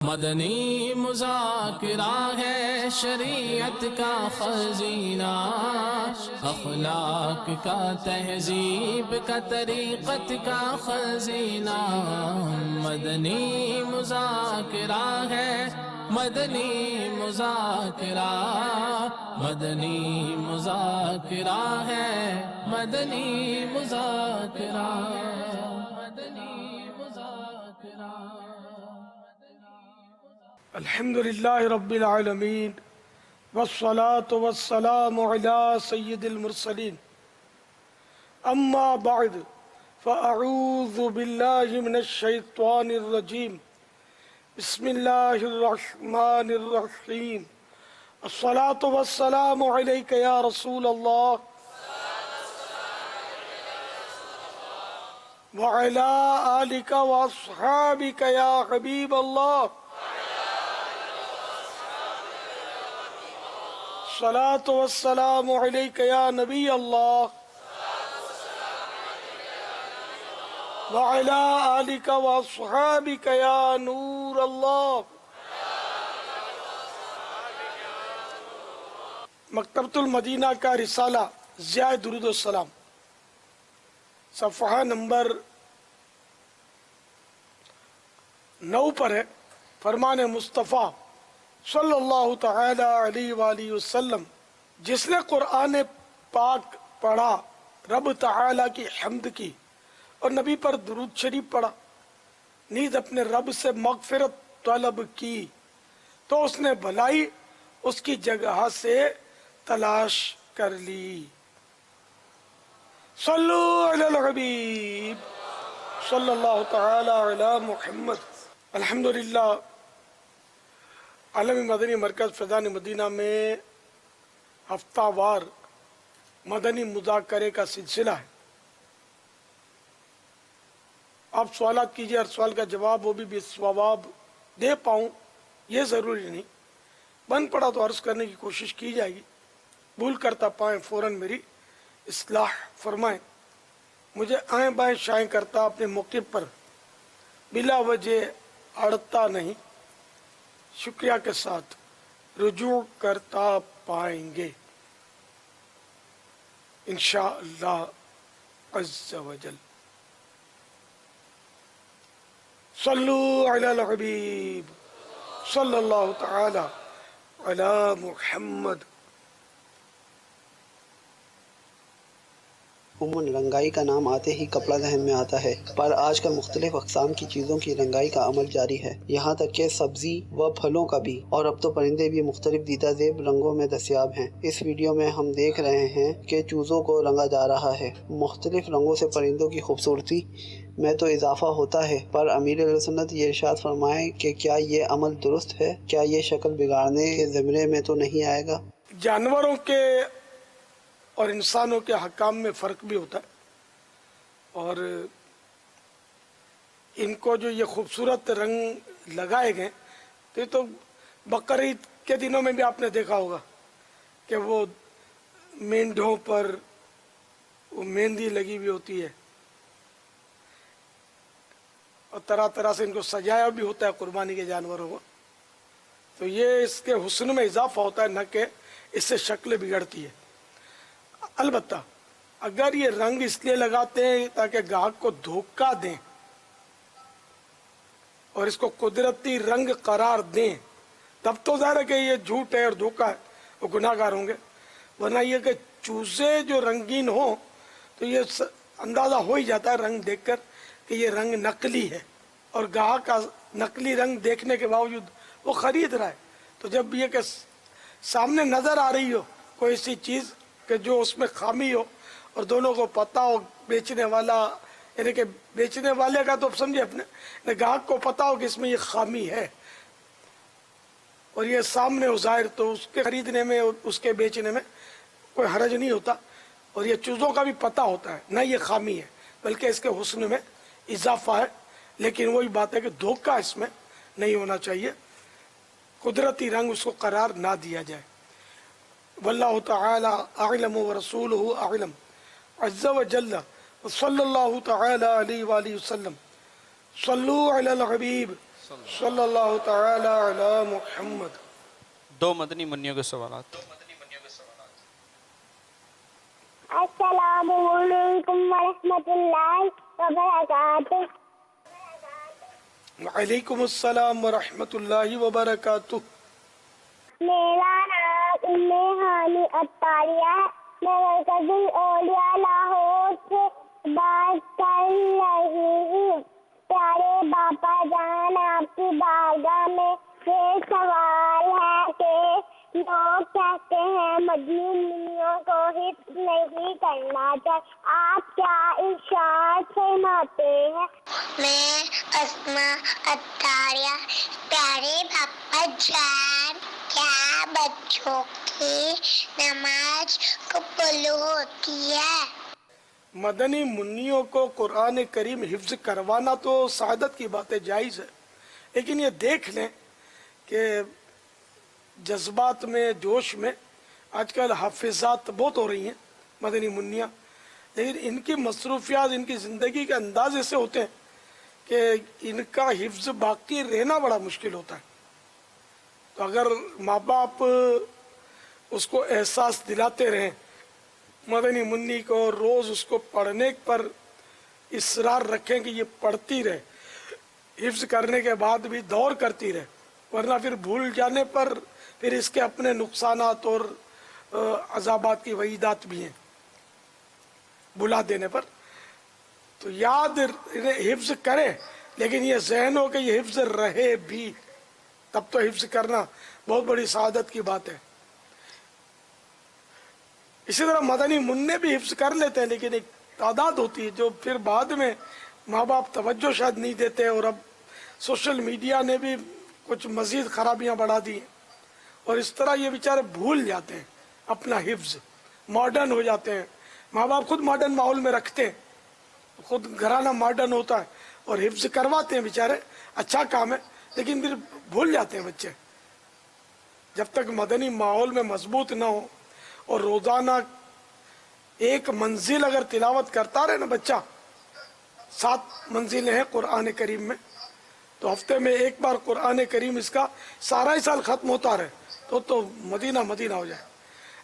مدنی مذاکرہ ہے شریعت کا خزینہ، اخلاق کا تہذیب کا طریقت کا خزینہ۔ مدنی مذاکرہ ہے، مدنی مذاکرہ، مدنی مذاکرہ ہے، مدنی مذاکرہ، مدنی مذاکرہ۔ الحمدللہ رب العالمین والصلاة والسلام علی سید المرسلین، اما بعد فاعوذ باللہ من الشیطان الرجیم، بسم اللہ الرحمن الرحیم۔ الصلاة والسلام علیک یا رسول اللہ وعلی آلک واصحابک یا حبیب اللہ۔ الصلاة والسلام علیک یا نبی اللہ وعلی آلک واصحابک یا نور اللہ۔ مکتبۃ المدینہ کا رسالہ ضیاء درود السلام، صفحہ نمبر 9 پر ہے۔ فرمان مصطفیٰ صلی اللہ تعالی علیہ وآلہ وسلم، جس نے قرآن پاک پڑھا، رب تعالی کی حمد کی اور نبی پر درود شریف پڑھا، نیز اپنے رب سے مغفرت طلب کی، تو اس نے بھلائی اس کی جگہ سے تلاش کر لی۔ صلو علی الحبیب صلی اللہ تعالی علی محمد۔ الحمدللہ عالمی مدنی مرکز فیضان مدینہ میں ہفتہ وار مدنی مذاکرے کا سلسلہ ہے۔ آپ سوالات کیجئے، ہر سوال کا جواب وہ بھی بالصواب دے پاؤں یہ ضروری نہیں، بن پڑا تو عرض کرنے کی کوشش کی جائے گی، بھول کرتا پائیں فوراً میری اصلاح فرمائیں۔ مجھے آئیں بائیں شائیں کرتا اپنے موقع پر بلا وجہ اڑتا نہیں، شکریہ کے ساتھ رجوع کرتا پائیں گے انشاءاللہ عز و جل۔ صلو علی الحبیب صلی اللہ تعالی علی محمد۔ عموماً رنگائی کا نام آتے ہی کپڑا ذہن میں آتا ہے، پر آج کل مختلف اقسام کی چیزوں کی رنگائی کا عمل جاری ہے، یہاں تک کہ سبزی و پھلوں کا بھی، اور اب تو پرندے بھی مختلف دیدہ زیب رنگوں میں دستیاب ہیں۔ اس ویڈیو میں ہم دیکھ رہے ہیں کہ چوزوں کو رنگا جا رہا ہے۔ مختلف رنگوں سے پرندوں کی خوبصورتی میں تو اضافہ ہوتا ہے، پر امیر اہل سنت یہ ارشاد فرمائیں کہ کیا یہ عمل درست ہے؟ کیا یہ شکل بگاڑنے کے زمرے میں تو نہیں آئے گا؟ جانوروں کے اور انسانوں کے حکام میں فرق بھی ہوتا ہے، اور ان کو جو یہ خوبصورت رنگ لگائے گئے تو یہ تو بقرعید کے دنوں میں بھی آپ نے دیکھا ہوگا کہ وہ مینڈھوں پر وہ مہندی لگی ہوئی ہوتی ہے، اور طرح طرح سے ان کو سجایا بھی ہوتا ہے قربانی کے جانوروں کو، تو یہ اس کے حسن میں اضافہ ہوتا ہے، نہ کہ اس سے شکل بگڑتی ہے۔ البتہ اگر یہ رنگ اس لیے لگاتے ہیں تاکہ گاہک کو دھوکہ دیں اور اس کو قدرتی رنگ قرار دیں، تب تو ظاہر ہے کہ یہ جھوٹ ہے اور دھوکہ ہے، وہ گناہ گار ہوں گے۔ ورنہ یہ کہ چوزے جو رنگین ہوں تو یہ اندازہ ہو ہی جاتا ہے رنگ دیکھ کر کہ یہ رنگ نقلی ہے، اور گاہک کا نقلی رنگ دیکھنے کے باوجود وہ خرید رہا ہے۔ تو جب یہ کہ سامنے نظر آ رہی ہو کوئی ایسی چیز کہ جو اس میں خامی ہو، اور دونوں کو پتہ ہو، بیچنے والا یعنی کہ بیچنے والے کا تو سمجھے اپنے گاہک کو پتہ ہو کہ اس میں یہ خامی ہے، اور یہ سامنے ہو ظاہر، تو اس کے خریدنے میں اس کے بیچنے میں کوئی حرج نہیں ہوتا، اور یہ چیزوں کا بھی پتہ ہوتا ہے، نہ یہ خامی ہے بلکہ اس کے حسن میں اضافہ ہے۔ لیکن وہی بات ہے کہ دھوکہ اس میں نہیں ہونا چاہیے، قدرتی رنگ اس کو قرار نہ دیا جائے۔ واللہ تعالی اعلم ورسولہ اعلم عز و جل، وصلی اللہ تعالی علیہ وآلہ وسلم۔ صلو علی الحبیب صلی اللہ تعالی علی محمد۔ دو مدنی منیوں کے سوالات۔ السلام علیکم ورحمۃ اللہ وبرکاتہ۔ وعلیکم السلام ورحمۃ اللہ وبرکاتہ۔ میرا نام ام ہانی اطاریہ ہے، میں مرکز الاولیاء لاہور سے بات کر رہی ہوں۔ پیارے باپا جان، آپ کی بارگاہ میں یہ سوال ہے کہ لوگ کہتے ہیں مدنی منیوں کو حفظ نہیں کرنا چاہیے، آپ کیا ارشاد فرماتے ہیں؟ میں اسما اطاریہ۔ پیارے باپا جان، کیا بچوں کی نماز قبول ہوتی ہے؟ مدنی منیوں کو قرآن کریم حفظ کروانا تو سعادت کی بات ہے، جائز ہے، لیکن یہ دیکھ لیں کہ جذبات میں، جوش میں آج کل حافظات بہت ہو رہی ہیں مدنی منیاں، لیکن ان کی مصروفیات، ان کی زندگی کے انداز ایسے ہوتے ہیں کہ ان کا حفظ باقی رہنا بڑا مشکل ہوتا ہے۔ تو اگر ماں باپ اس کو احساس دلاتے رہیں مدنی منی کو، روز اس کو پڑھنے پر اصرار رکھیں کہ یہ پڑھتی رہے، حفظ کرنے کے بعد بھی دور کرتی رہے، ورنہ پھر بھول جانے پر پھر اس کے اپنے نقصانات اور عذابات کی وعیدات بھی ہیں بھلا دینے پر۔ تو یاد حفظ کرے، لیکن یہ ذہن ہو کہ یہ حفظ رہے بھی، تب تو حفظ کرنا بہت بڑی سعادت کی بات ہے۔ اسی طرح مدنی منع بھی حفظ کر لیتے ہیں، لیکن ایک تعداد ہوتی ہے جو پھر بعد میں ماں باپ توجہ شاید نہیں دیتے، اور اب سوشل میڈیا نے بھی کچھ مزید خرابیاں بڑھا دی ہیں، اور اس طرح یہ بیچارے بھول جاتے ہیں اپنا حفظ، ماڈرن ہو جاتے ہیں۔ ماں باپ خود ماڈرن ماحول میں رکھتے ہیں، خود گھرانہ ماڈرن ہوتا ہے اور حفظ کرواتے ہیں بیچارے، اچھا کام ہے، لیکن پھر بھول جاتے ہیں بچے۔ جب تک مدنی ماحول میں مضبوط نہ ہو اور روزانہ ایک منزل اگر تلاوت کرتا رہے نا بچہ، 7 منزلیں ہیں قرآن کریم میں، تو ہفتے میں ایک بار قرآن کریم اس کا سارا ہی سال ختم ہوتا رہے تو مدینہ مدینہ ہو جائے۔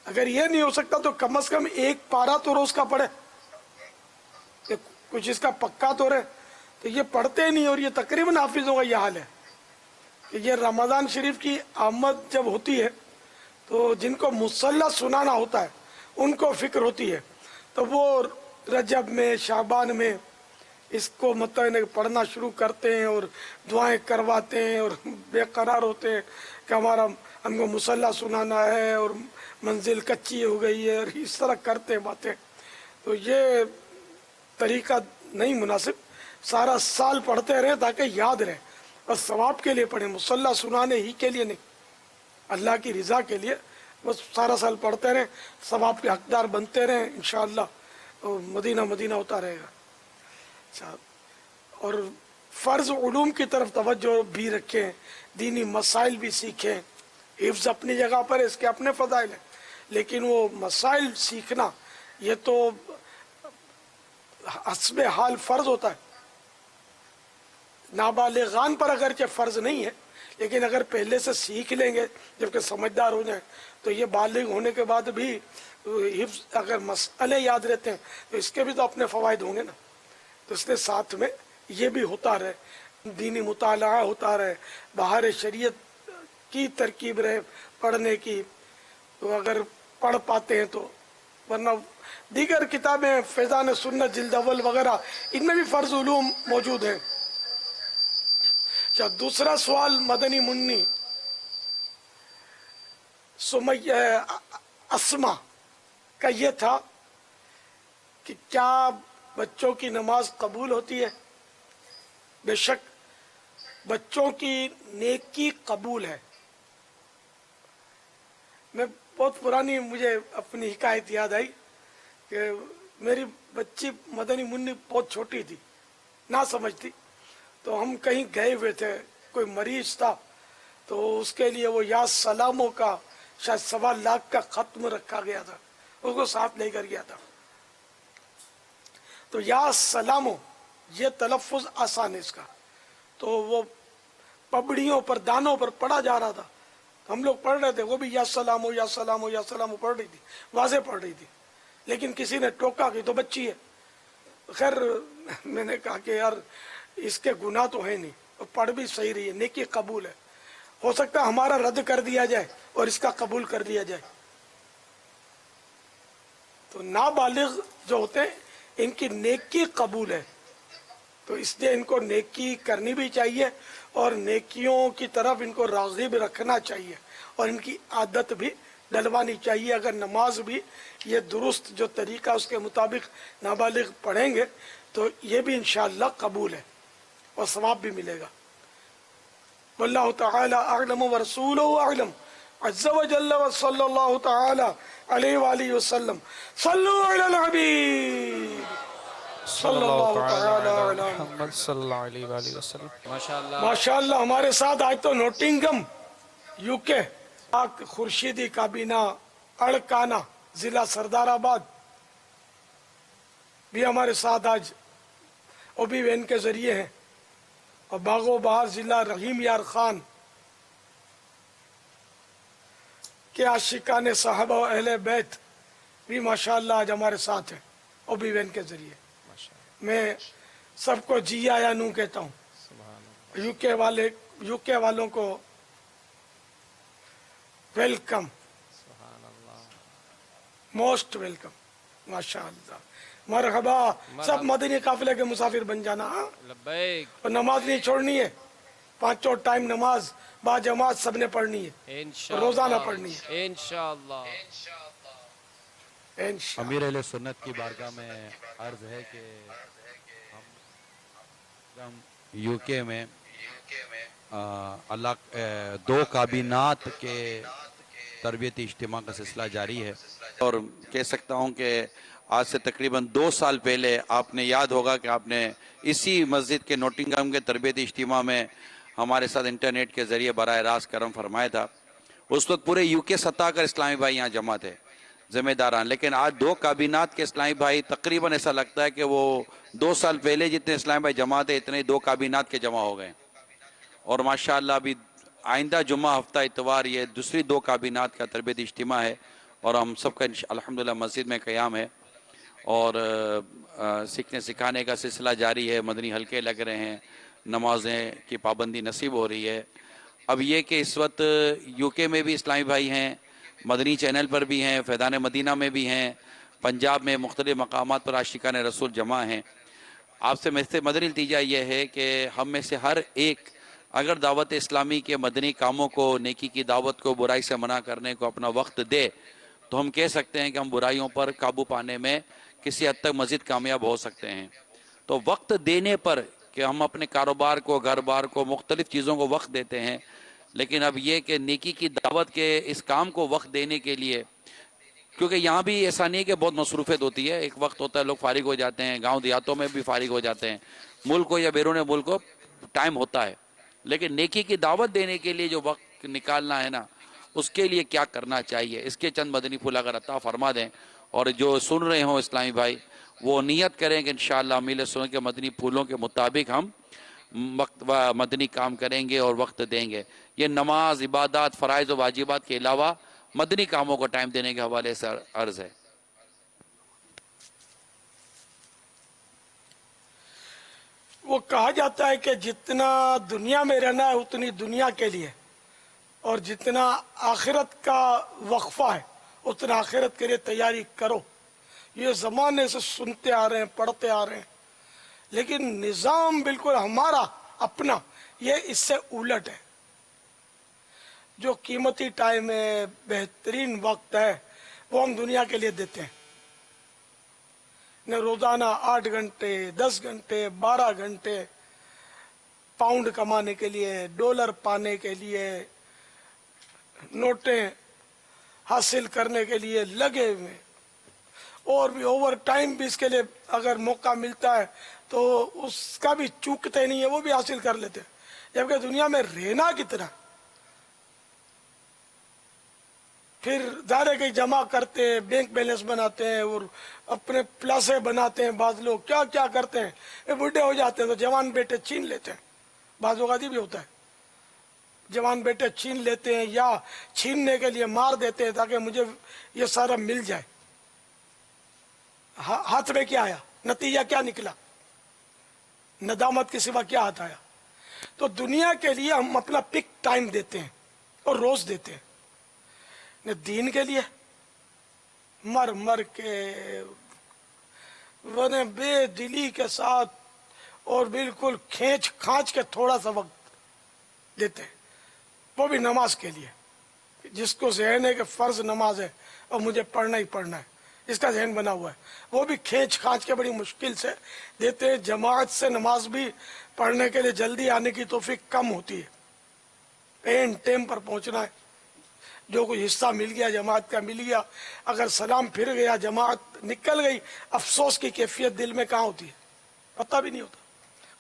اگر یہ نہیں ہو سکتا تو کم از کم ایک پارہ تو روز کا پڑھے، کہ کچھ اس کا پکا تو رہے۔ تو یہ پڑھتے نہیں، اور یہ تقریباً حافظوں کا یہ حال ہے کہ یہ رمضان شریف کی آمد جب ہوتی ہے تو جن کو مصلی سنانا ہوتا ہے ان کو فکر ہوتی ہے، تو وہ رجب میں، شعبان میں اس کو مطلب پڑھنا شروع کرتے ہیں اور دعائیں کرواتے ہیں، اور بے قرار ہوتے ہیں کہ ہم کو مصلی سنانا ہے اور منزل کچی ہو گئی ہے، اور اس طرح کرتے ہیں باتیں۔ تو یہ طریقہ نہیں مناسب، سارا سال پڑھتے رہیں تاکہ یاد رہے، بس ثواب کے لیے پڑھیں، مصلی سنانے ہی کے لیے نہیں، اللہ کی رضا کے لیے بس سارا سال پڑھتے رہیں، ثواب کے حقدار بنتے رہیں، انشاءاللہ مدینہ مدینہ ہوتا رہے گا۔ اور فرض علوم کی طرف توجہ بھی رکھیں، دینی مسائل بھی سیکھیں۔ حفظ اپنی جگہ پر اس کے اپنے فضائل ہیں، لیکن وہ مسائل سیکھنا یہ تو حسب حال فرض ہوتا ہے۔ نابالغان پر اگرچہ فرض نہیں ہے، لیکن اگر پہلے سے سیکھ لیں گے جبکہ سمجھدار ہو جائیں تو یہ بالغ ہونے کے بعد بھی حفظ اگر مسئلے یاد رہتے ہیں تو اس کے بھی تو اپنے فوائد ہوں گے نا۔ تو اس کے ساتھ میں یہ بھی ہوتا رہے، دینی مطالعہ ہوتا رہے، بہار شریعت کی ترکیب رہے پڑھنے کی، تو اگر پڑھ پاتے ہیں تو، ورنہ دیگر کتابیں فیضان سنت جلد اول وغیرہ ان میں بھی فرض علوم موجود ہیں۔ اچھا، دوسرا سوال مدنی منی اسما کا یہ تھا کہ کیا بچوں کی نماز قبول ہوتی ہے؟ بے شک بچوں کی نیکی قبول ہے۔ میں بہت پرانی، مجھے اپنی حکایت یاد آئی کہ میری بچی مدنی منی بہت چھوٹی تھی، نہ سمجھتی، تو ہم کہیں گئے ہوئے تھے، کوئی مریض تھا، تو اس کے لیے وہ یا سلاموں کا شاید 1.25 لاکھ کا ختم رکھا گیا تھا، اس کو ساتھ لے کر گیا تھا۔ تو یا سلاموں یہ تلفظ آسان ہے اس کا، تو وہ पबड़ियों पर दानों पर पढ़ा जा रहा था, हम लोग पढ़ रहे थे, वो भी या सलाम हो या सलाम हो या सलाम हो पढ़ रही थी, वाज़े पढ़ रही थी, लेकिन किसी ने टोका कि तो बच्ची है। खैर मैंने कहा कि यार इसके गुनाह तो है नहीं, और पढ़ भी सही रही है, नेकी कबूल है, हो सकता है हमारा रद्द कर दिया जाए और इसका कबूल कर दिया जाए। तो नाबालिग जो होते हैं इनकी नेकी कबूल है, तो इसलिए इनको नेकी करनी भी चाहिए और नेकियों की तरफ इनको राग़िब रखना चाहिए और इनकी आदत भी डलवानी चाहिए। अगर नमाज भी ये दुरुस्त जो तरीका उसके मुताबिक नाबालिग पढ़ेंगे तो ये भी इंशाअल्लाह कबूल है और सवाब भी मिलेगा। वल्लाहु तआला अअलम व रसूलुहु अअलम अज़्ज़ा व जल्ला व सल्लल्लाहु तआला अलैहि व आलिहि वसल्लम सल्लु अलल हबीब सल्लल्लाहु तआला अलैहि मोहम्मद सल्लल्लाहु अलैहि वसल्लम। माशाअल्लाह माशाअल्लाह। हमारे साथ आज तो नोटिंगम यूके खुर्शीदी काबीना अड़काना जिला सरदाराबाद भी हमारे साथ आज ओबी वैन के जरिए हैं, और बागो बहार जिला रहीम यार खान के आशिकाने साहबा और अहले बैत भी माशाअल्लाह आज हमारे साथ हैं ओबी वैन के जरिए। मैं सबको जी आया नू कहता हूँ, यूके वालों को वेलकम, मोस्ट वेलकम, माशाअल्लाह, मरहबा। सब मदनी काफिले के मुसाफिर बन जाना, हाँ? लब्बैक। और नमाज नहीं छोड़नी है, पांचों टाइम नमाज बा जमात सबने पढ़नी है, इंशाअल्लाह रोजाना पढ़नी है इंशाअल्लाह। अमीर अहले सुन्नत की बारगाह में अर्ज है कि हम यूके में अल्लाह दो काबीनात के तरबियती इज्तिमा का सिलसिला जारी है, और कह सकता हूँ कि आज से तकरीबन 2 साल पहले आपने याद होगा कि आपने इसी मस्जिद के नोटिंगहम के तरबियती इज्तिमा में हमारे साथ इंटरनेट के ज़रिए बराह रास्त करम फरमाया था। उस वक्त पूरे यूके सतह कर इस्लामी भाई यहाँ जमा थे, ज़िम्मेदारान, लेकिन आज 2 काबीनात के इस्लामी भाई तकरीबन ऐसा लगता है कि वो 2 साल पहले जितने इस्लामी भाई जमा थे इतने 2 काबीनात के जमा हो गए। और माशाअल्लाह अभी आइंदा जुम्मा हफ्ता इतवार ये दूसरी 2 काबीनात का तरबियती इज्तिमा है, और हम सबका अल्हम्दुलिल्लाह मस्जिद में क़याम है और सीखने सिखाने का सिलसिला जारी है, मदनी हल्के लग रहे हैं, नमाजें की पाबंदी नसीब हो रही है। अब ये कि इस वक्त यूके में भी इस्लामी भाई हैं, मदनी चैनल पर भी हैं, फैज़ान मदीना में भी हैं, पंजाब में मुख्तलिफ़ मकामात पर आशिकान रसूल जमा हैं। आपसे मेरे मदनी नतीजा ये है कि हम में से हर एक अगर दावत इस्लामी के मदनी कामों को, नेकी की दावत को, बुराई से मना करने को अपना वक्त दे, तो हम कह सकते हैं कि हम बुराइयों पर काबू पाने में किसी हद तक मज़ीद कामयाब हो सकते हैं। तो वक्त देने पर कि हम अपने कारोबार को, घर बार को, मुख्तलिफ़ चीज़ों को वक्त देते हैं, लेकिन अब ये कि नेकी की दावत के इस काम को वक्त देने के लिए, क्योंकि यहाँ भी ऐसा नहीं है कि बहुत मसरूफ़ियत होती है, एक वक्त होता है लोग फारिग हो जाते हैं, गांव देहातों में भी फारिग हो जाते हैं, मुल्क को या बैरून मुल्क को टाइम होता है, लेकिन नेकी की दावत देने के लिए जो वक्त निकालना है ना, उसके लिए क्या करना चाहिए, इसके चंद मदनी फूल अगर अता फरमा दें, और जो सुन रहे हों इस्लामी भाई वो नियत करें कि इंशाअल्लाह मील सुन के मदनी फूलों के मुताबिक हम वक्त व मदनी काम करेंगे और वक्त देंगे। ये नमाज, इबादत, फ़राइज़ और वाजिबात के अलावा मदनी कामों को टाइम देने के हवाले से अर्ज़ है। वो कहा जाता है कि जितना दुनिया में रहना है उतनी दुनिया के लिए, और जितना आखिरत का वक्फा है उतना आखिरत के लिए तैयारी करो। ये ज़माने से सुनते आ रहे हैं, पढ़ते आ रहे हैं, लेकिन निज़ाम बिल्कुल हमारा अपना ये इससे उलट है। जो कीमती टाइम है, बेहतरीन वक्त है, वो हम दुनिया के लिए देते हैं। न रोज़ाना 8 घंटे, 10 घंटे, 12 घंटे पाउंड कमाने के लिए, डॉलर पाने के लिए, नोटें हासिल करने के लिए लगे हुए, और भी ओवर टाइम भी इसके लिए अगर मौका मिलता है तो उसका भी चूकते नहीं है, वो भी हासिल कर लेते हैं। जबकि दुनिया में रहना कितना, फिर दायरे के जमा करते हैं, बैंक बैलेंस बनाते हैं और अपने प्लासे बनाते हैं, बाज लोग क्या क्या करते हैं, ये बूढ़े हो जाते हैं तो जवान बेटे छीन लेते हैं, बाजोगादी भी होता है। जवान बेटे छीन लेते हैं या छीनने के लिए मार देते हैं ताकि मुझे ये सारा मिल जाए। हाथ में क्या आया, नतीजा क्या निकला, नदामत के सिवा क्या हाथ आया। तो दुनिया के लिए हम अपना पिक टाइम देते हैं और रोज देते हैं, ने दीन के लिए मर मर के वने बेदिली के साथ और बिल्कुल खींच खांच के थोड़ा सा वक्त देते हैं, वो भी नमाज के लिए। जिसको ज़हन है कि फर्ज नमाज है और मुझे पढ़ना ही पढ़ना है, इसका ज़हन बना हुआ है, वो भी खींच खांच के बड़ी मुश्किल से देते हैं। जमात से नमाज भी पढ़ने के लिए जल्दी आने की तौफीक कम होती है, एन टाइम पर पहुंचना है। जो कोई हिस्सा मिल गया जमात का मिल गया, अगर सलाम फिर गया जमात निकल गई, अफसोस की कैफियत दिल में कहाँ होती है, पता भी नहीं होता।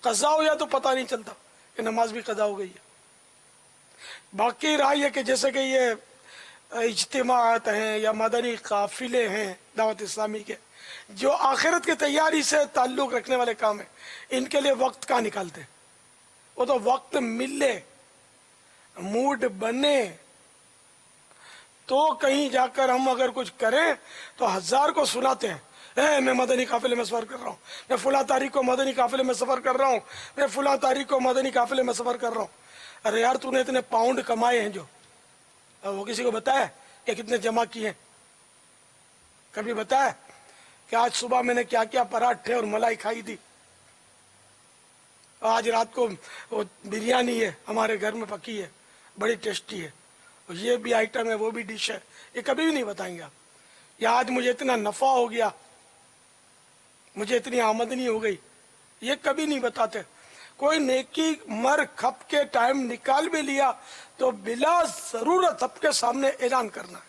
कज़ा हो जाए तो पता नहीं चलता कि नमाज भी कज़ा हो गई है। बाकी रहा ये कि जैसे कि ये इज्तिमात हैं या मदनी काफिले हैं दावत इस्लामी के, जो आखिरत की तैयारी से ताल्लुक़ रखने वाले काम है, इनके लिए वक्त कहाँ निकालते हैं। वो तो वक्त मिले, मूड बने तो कहीं जाकर हम अगर कुछ करें तो 1000 को सुनाते हैं, मैं मदनी काफिले में सफ़र कर रहा हूँ, मैं फुला तारीख को मदनी काफिले में सफ़र कर रहा हूँ, मैं फुला तारीख को मदनी काफिले में सफ़र कर रहा हूँ। अरे यार तूने इतने पाउंड कमाए हैं जो, वो किसी को बताया कि कितने जमा किए? कभी बताया कि आज सुबह मैंने क्या क्या पराठे और मलाई खाई थी, आज रात को वो बिरयानी है हमारे घर में पकी है, बड़ी टेस्टी है, ये भी आइटम है, वो भी डिश है, ये कभी भी नहीं बताएंगे आप। या आज मुझे इतना नफा हो गया, मुझे इतनी आमदनी हो गई, ये कभी नहीं बताते। कोई नेकी मर खप के टाइम निकाल भी लिया तो बिला जरूरत सबके सामने ऐलान करना है।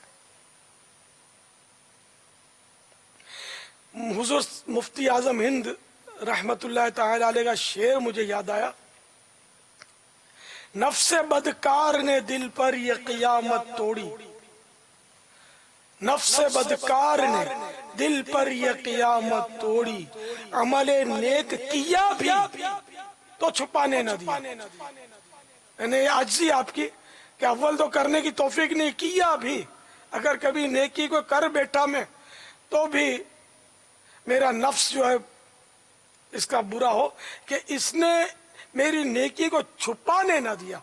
हुजूर मुफ्ती आजम हिंद रहमतुल्लाह ताला अलैह का शेर मुझे याद आया, नफ्से बदकार ने दिल पर ये क़ियामत तोड़ी, नफ्से बदकार ने दिल पर ये क़ियामत तोड़ी, अमले नेक किया भी तो छुपाने न दिया। यानी आजिज़ी आपकी कि अव्वल तो करने की तौफीक नहीं, किया भी अगर कभी नेकी को कर बैठा मैं तो भी मेरा नफ्स जो है इसका बुरा हो कि इसने मेरी नेकी को छुपाने ना दिया।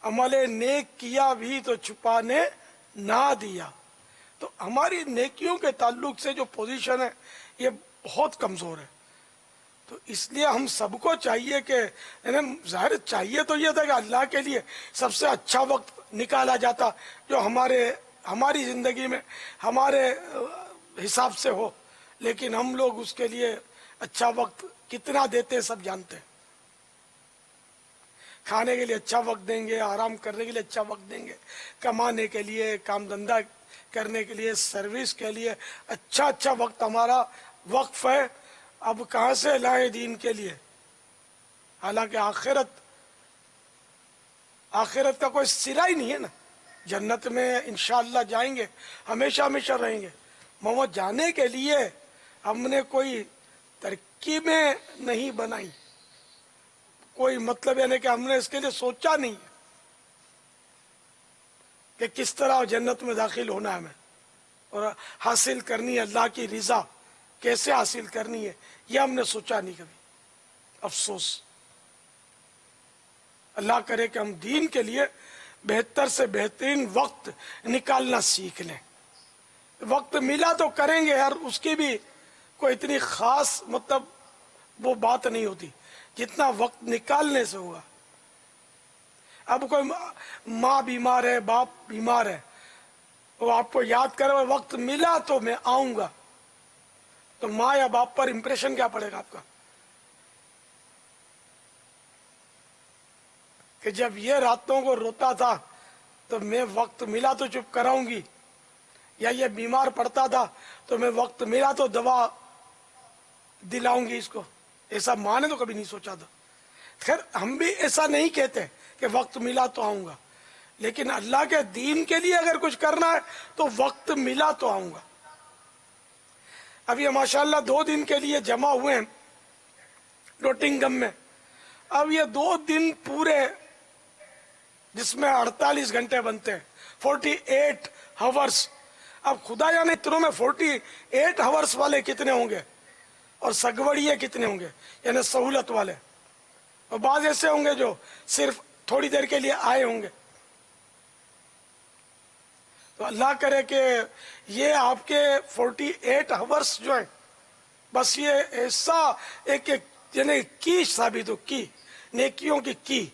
अमले नेक किया भी तो छुपाने ना दिया। तो हमारी नेकियों के ताल्लुक से जो पोजीशन है ये बहुत कमजोर है। तो इसलिए हम सबको चाहिए कि जाहिर चाहिए तो ये था कि अल्लाह के लिए सबसे अच्छा वक्त निकाला जाता जो हमारी जिंदगी में हमारे हिसाब से हो, लेकिन हम लोग उसके लिए अच्छा वक्त कितना देते हैं सब जानते हैं। खाने के लिए अच्छा वक्त देंगे, आराम करने के लिए अच्छा वक्त देंगे, कमाने के लिए, काम धंधा करने के लिए, सर्विस के लिए अच्छा वक्त हमारा वक्फ है। अब कहाँ से लाए दीन के लिए? हालांकि आखिरत का कोई सिरा ही नहीं है ना। जन्नत में इंशाअल्लाह जाएंगे, हमेशा हमेशा रहेंगे। वहाँ जाने के लिए हमने कोई तरकीबें नहीं बनाई, कोई मतलब यानी कि हमने इसके लिए सोचा नहीं है कि किस तरह जन्नत में दाखिल होना है हमें और हासिल करनी है अल्लाह की रिजा, कैसे हासिल करनी है ये हमने सोचा नहीं कभी। अफसोस। अल्लाह करे कि हम दीन के लिए बेहतर से बेहतरीन वक्त निकालना सीख लें। वक्त मिला तो करेंगे यार, उसकी भी कोई इतनी खास मतलब वो बात नहीं होती जितना वक्त निकालने से हुआ। अब कोई माँ बीमार है, बाप बीमार है, वो आपको याद करे वक्त मिला तो मैं आऊंगा, तो माँ या बाप पर इंप्रेशन क्या पड़ेगा आपका कि जब ये रातों को रोता था तो मैं वक्त मिला तो चुप कराऊंगी, या ये बीमार पड़ता था तो मैं वक्त मिला तो दवा दिलाऊंगी इसको। ऐसा माँ ने तो कभी नहीं सोचा था। खैर हम भी ऐसा नहीं कहते कि वक्त मिला तो आऊंगा, लेकिन अल्लाह के दीन के लिए अगर कुछ करना है तो वक्त मिला तो आऊंगा। अब ये माशाल्लाह 2 दिन के लिए जमा हुए हैं नोटिंगम में। اب یہ 2 دن پورے جس میں 48 گھنٹے بنتے ہیں 48 ہاورس. اب خدا جانے اتنوں میں 48 ہاورس والے کتنے ہوں گے اور سگوڑیے کتنے ہوں گے, یعنی سہولت والے, اور بعض ایسے ہوں گے جو صرف تھوڑی دیر کے لیے آئے ہوں گے. تو اللہ کرے کہ یہ آپ کے 48 ہاورس جو ہیں بس یہ ایسا ایک یعنی کی ثابت ہو, کی نیکیوں کی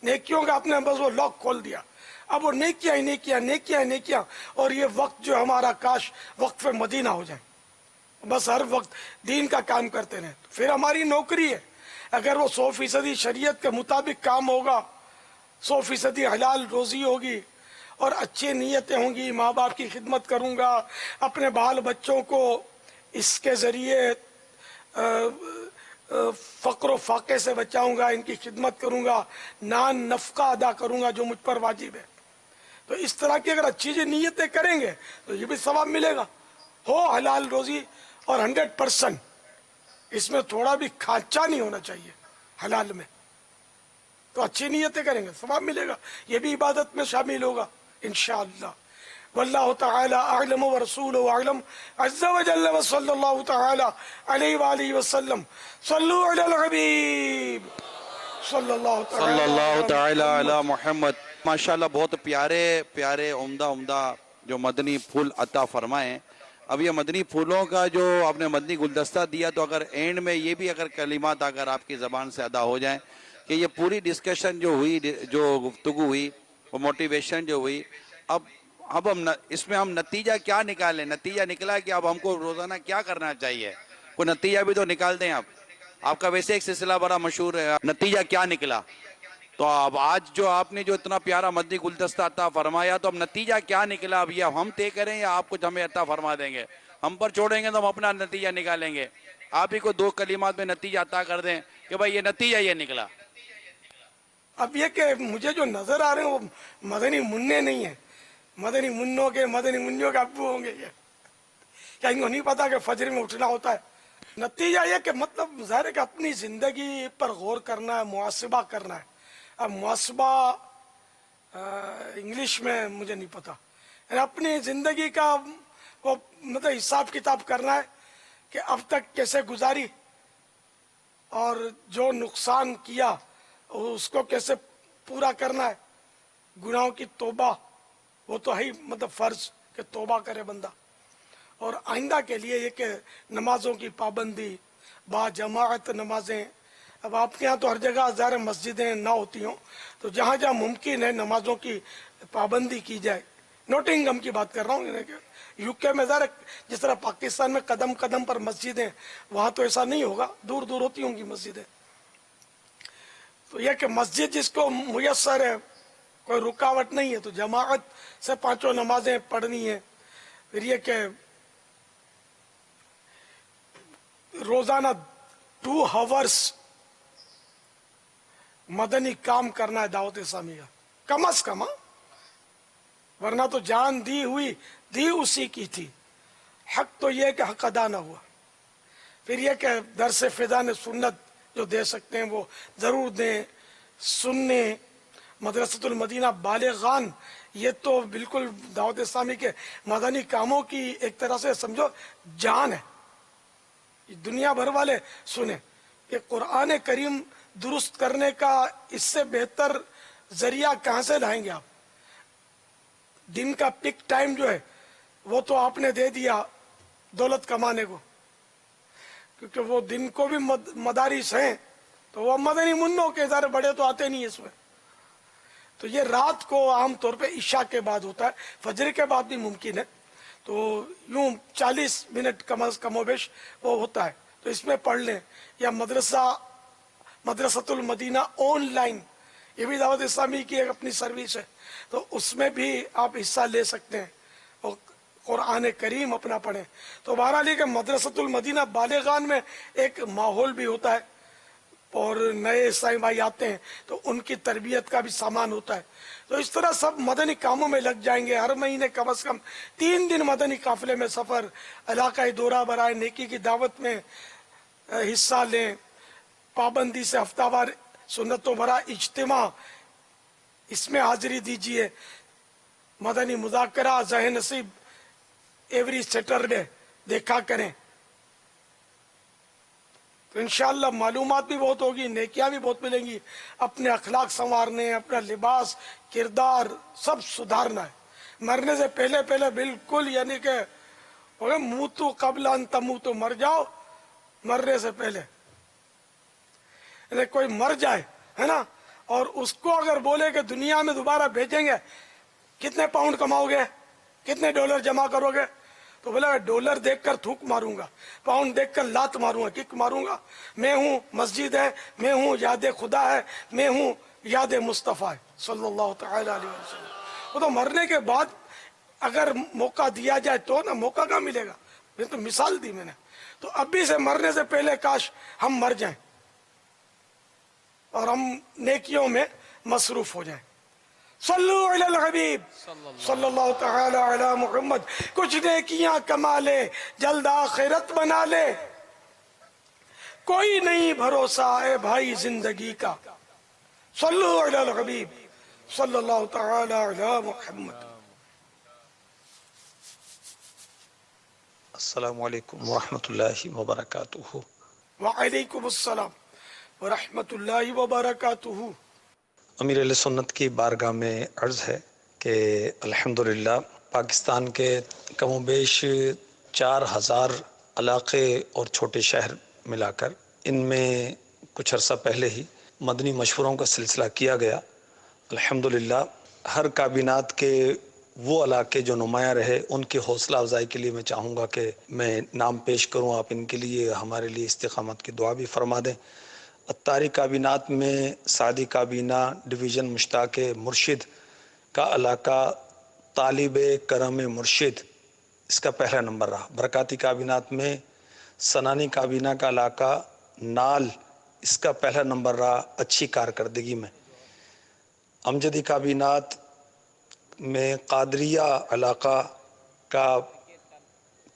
نیکیوں کا آپ نے بس وہ لاک کھول دیا. اب وہ نیکیاں اور یہ وقت جو ہمارا کاش وقف مدینہ ہو جائے, بس ہر وقت دین کا کام کرتے رہیں. پھر ہماری نوکری ہے اگر وہ 100% شریعت کے مطابق کام ہوگا, 100% حلال روزی ہوگی اور اچھی نیتیں ہوں گی, ماں باپ کی خدمت کروں گا, اپنے بال بچوں کو اس کے ذریعے فقر و فاقے سے بچاؤں گا, ان کی خدمت کروں گا, نان نفقہ ادا کروں گا جو مجھ پر واجب ہے. تو اس طرح کی اگر اچھی نیتیں کریں گے تو یہ بھی ثواب ملے گا. ہو حلال روزی اور 100% اس میں تھوڑا بھی کھانچا نہیں ہونا چاہیے حلال میں, تو اچھی نیتیں کریں گے ثواب ملے گا, یہ بھی عبادت میں شامل ہوگا انشاءاللہ. واللہ تعالی اعلم ورسولہ اعلم عز وجل وصلی اللہ تعالی علیہ وآلہ وسلم. صلو علی الحبیب صلی اللہ تعالی علی محمد. ماشاءاللہ بہت پیارے عمدہ جو مدنی پھول عطا فرمائے. اب یہ مدنی پھولوں کا جو آپ نے مدنی گلدستہ دیا, تو اگر اینڈ میں یہ بھی اگر کلمات اگر آپ کی زبان سے ادا ہو جائیں کہ یہ پوری ڈسکشن جو ہوئی, جو گفتگو ہوئی, وہ موٹیویشن جو ہوئی, اب ہم اس میں ہم نتیجہ کیا نکالیں. نتیجہ نکلا کہ اب ہم کو روزانہ کیا کرنا چاہیے, کوئی نتیجہ بھی تو نکال دیں. آپ کا ویسے ایک سلسلہ بڑا مشہور ہے, نتیجہ کیا نکلا. تو اب آج جو آپ نے جو اتنا پیارا مدنی گلدستہ عطا فرمایا, تو اب نتیجہ کیا نکلا, اب یہ ہم طے کریں یا آپ کچھ ہمیں عطا فرما دیں گے. ہم پر چھوڑیں گے تو ہم اپنا نتیجہ نکالیں گے. آپ ہی کو 2 کلمات میں نتیجہ عطا کر دیں کہ بھائی یہ نتیجہ یہ نکلا. اب یہ کہ مجھے جو نظر آ رہے ہیں وہ مدنی منع نہیں ہیں, مدنی منوں کے ابو ہوں گے. یہ کیا ان کو نہیں پتا کہ فجر میں اٹھنا ہوتا ہے. نتیجہ یہ کہ مطلب ظاہر ہے کہ اپنی زندگی پر غور کرنا ہے, محاسبہ کرنا ہے. اب محاسبہ انگلش میں مجھے نہیں پتا, یعنی اپنی زندگی کا وہ مطلب حساب کتاب کرنا ہے کہ اب تک کیسے گزاری اور جو نقصان کیا اس کو کیسے پورا کرنا ہے. گناہوں کی توبہ وہ تو ہے مطلب فرض کہ توبہ کرے بندہ, اور آئندہ کے لیے یہ کہ نمازوں کی پابندی, با جماعت نمازیں. اب آپ کے یہاں تو ہر جگہ ظاہر مسجدیں نہ ہوتی ہوں, تو جہاں جہاں ممکن ہے نمازوں کی پابندی کی جائے. نوٹنگم کی بات کر رہا ہوں, یو کے میں ظاہر جس طرح پاکستان میں قدم قدم پر مسجدیں, وہاں تو ایسا نہیں ہوگا, دور دور ہوتی ہوں گی مسجدیں. تو یہ کہ مسجد جس کو میسر ہے, کوئی رکاوٹ نہیں ہے, تو جماعت سے 5 نمازیں پڑھنی ہے. پھر یہ کہ روزانہ 2 hours مدنی کام کرنا ہے دعوت اسلامی کا کم از کم, ورنہ تو جان دی اسی کی تھی. حق تو یہ کہ حق ادا نہ ہوا. پھر یہ کہ درس فیضان سنت جو دے سکتے ہیں وہ ضرور دیں, سننے. مدرسۃ المدینہ بالغان یہ تو بالکل دعوت اسلامی کے مدنی کاموں کی ایک طرح سے سمجھو جان ہے. دنیا بھر والے سنیں کہ قرآن کریم درست کرنے کا اس سے بہتر ذریعہ کہاں سے لائیں گے آپ. دن کا پک ٹائم جو ہے وہ تو آپ نے دے دیا دولت کمانے کو, کیونکہ وہ دن کو بھی مدارس ہیں, تو وہ مدنی منوں کے ادارے بڑے تو آتے نہیں اس میں. تو یہ رات کو عام طور پہ عشاء کے بعد ہوتا ہے, فجر کے بعد بھی ممکن ہے. تو یوں 40 منٹ کم و بیش وہ ہوتا ہے, تو اس میں پڑھ لیں. یا مدرسۃ المدینہ آن لائن, یہ بھی دعوت اسلامی کی ایک اپنی سروس ہے, تو اس میں بھی آپ حصہ لے سکتے ہیں اور قرآن کریم اپنا پڑھیں. تو بہرحال کہ مدرسۃ المدینہ بالغان میں ایک ماحول بھی ہوتا ہے, اور نئے عیسائی بھائی آتے ہیں تو ان کی تربیت کا بھی سامان ہوتا ہے. تو اس طرح سب مدنی کاموں میں لگ جائیں گے. ہر مہینے کم از کم 3 دن مدنی قافلے میں سفر, علاقائی دورہ برائے نیکی کی دعوت میں حصہ لیں. پابندی سے ہفتہ وار सुन्नतों भरा इज्तिमा, इसमें हाजिरी दीजिए। मदनी मुज़ाकरा ज़ह नसीब एवरी सैटरडे देखा करें, तो इंशाअल्लाह मालूमात भी बहुत होगी, नेकियां भी बहुत मिलेंगी। अपने अखलाक संवारने, अपना लिबास, किरदार सब सुधारना है। मरने से पहले पहले बिल्कुल, यानी कि मुँह तो कबल अन तमू, तो मर जाओ मरने से पहले। कोई मर जाए, है ना, और उसको अगर बोले कि दुनिया में दोबारा भेजेंगे, कितने पाउंड कमाओगे, कितने डॉलर जमा करोगे, तो बोला डॉलर देखकर थूक मारूंगा, पाउंड देखकर लात मारूंगा, किक मारूंगा। मैं हूँ मस्जिद है, मैं हूँ याद खुदा है, मैं हूँ याद मुस्तफ़ा है सल्लल्लाहु तआला अलैहि वसल्लम। वो तो मरने के बाद अगर मौका दिया जाए तो ना, मौका कहाँ मिलेगा। ये तो मिसाल दी मैंने। तो अभी से मरने से पहले काश हम मर जाएं और हम नेकियों में मसरूफ हो जाएं। सल्लु अलल हबीब सल्लल्लाहु तआला अला मुहम्मद। कुछ नेकियां कमा ले, जल्द आखिरत बना ले, कोई नहीं भरोसा है भाई जिंदगी का। सल्लु अलल हबीब सल्लल्लाहु तआला अला मुहम्मद। अस्सलामु अलैकुम वरहमतुल्लाहि वबरकातुहू। वालेकुम अस्सलाम वरहमतुल्लाहि वबरकातुहू। अमीर अहले सुन्नत की बारगाह में अर्ज़ है कि अल्हम्दुलिल्लाह पाकिस्तान के कम बेश 4000 इलाक़े और छोटे शहर मिलाकर, इनमें कुछ अर्सा पहले ही मदनी मशवरों का सिलसिला किया गया। अल्हम्दुलिल्लाह हर काबिनात के वो इलाके जो नुमाया रहे, उनकी हौसला अफजाई के लिए मैं चाहूँगा कि मैं नाम पेश करूँ। आप इनके लिए हमारे लिए इस्तिक़ामत की दुआ भी फरमा दें। अत्तारी काबिनात में सादी काबीना डिवीज़न मुश्ताक मुर्शिद का इलाका तालिब करम मुर्शिद, इसका पहला नंबर रहा। बरकाती काबिनात में सनानी काबीना का इलाका नाल, इसका पहला नंबर रहा अच्छी कारकर्दगी में। अमजदी काबीनात में कादरिया इलाका का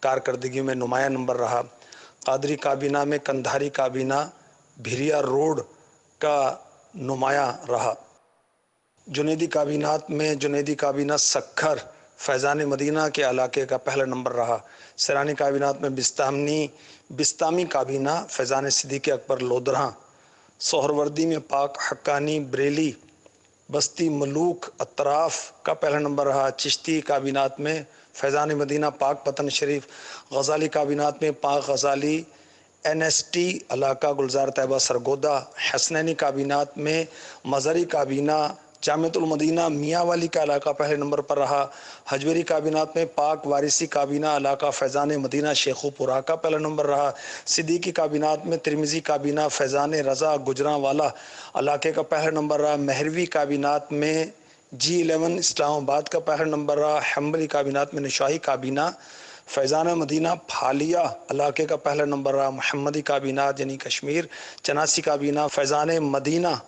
कारकर्दगी में नुमाया नंबर रहा। कादरी काबीना में कंधारी काबीना भिरिया रोड का नुमाया रहा। जुनैदी काबीनात में जुनैदी काबीना सखर फैज़ान मदीना के इलाके का पहला नंबर रहा। सरानी काबीनात में बिस्तामी काबीना फैज़ान सिद्दीक़ अकबर लोधरा। सोहरवर्दी में पाक हक्कानी बरेली बस्ती मलूक अतराफ़ का पहला नंबर रहा। चिश्ती काबीनात में फैज़ान मदीना पाक पतन शरीफ। गज़ाली काबीनात में पाक गज़ाली NST इलाका गुलजार तैयबा सरगोदा। हसनैनी काबीनात में मज़री काबीना जामिअतुल मदीना मियाँ वाली का इलाका पहले नंबर पर रहा। हजवेरी काबीनात में पाक वारिसी काबीना इलाका फैज़ान मदीना शेखुपुरा का पहला नंबर रहा। सिद्दीकी काबीनात में तिरमिज़ी काबीना फैज़ान रज़ा गुजरांवाला इलाके का पहला नंबर रहा। महरवी काबीनात में G11 इस्लामाबाद का पहला नंबर रहा। हम्बली काबीनात में निशाही काबीना फैज़ान मदीना फालिया इलाके का पहला नंबर रहा। मोहम्मदी काबीनात यानी कश्मीर चनासी काबीना फैज़ान मदीना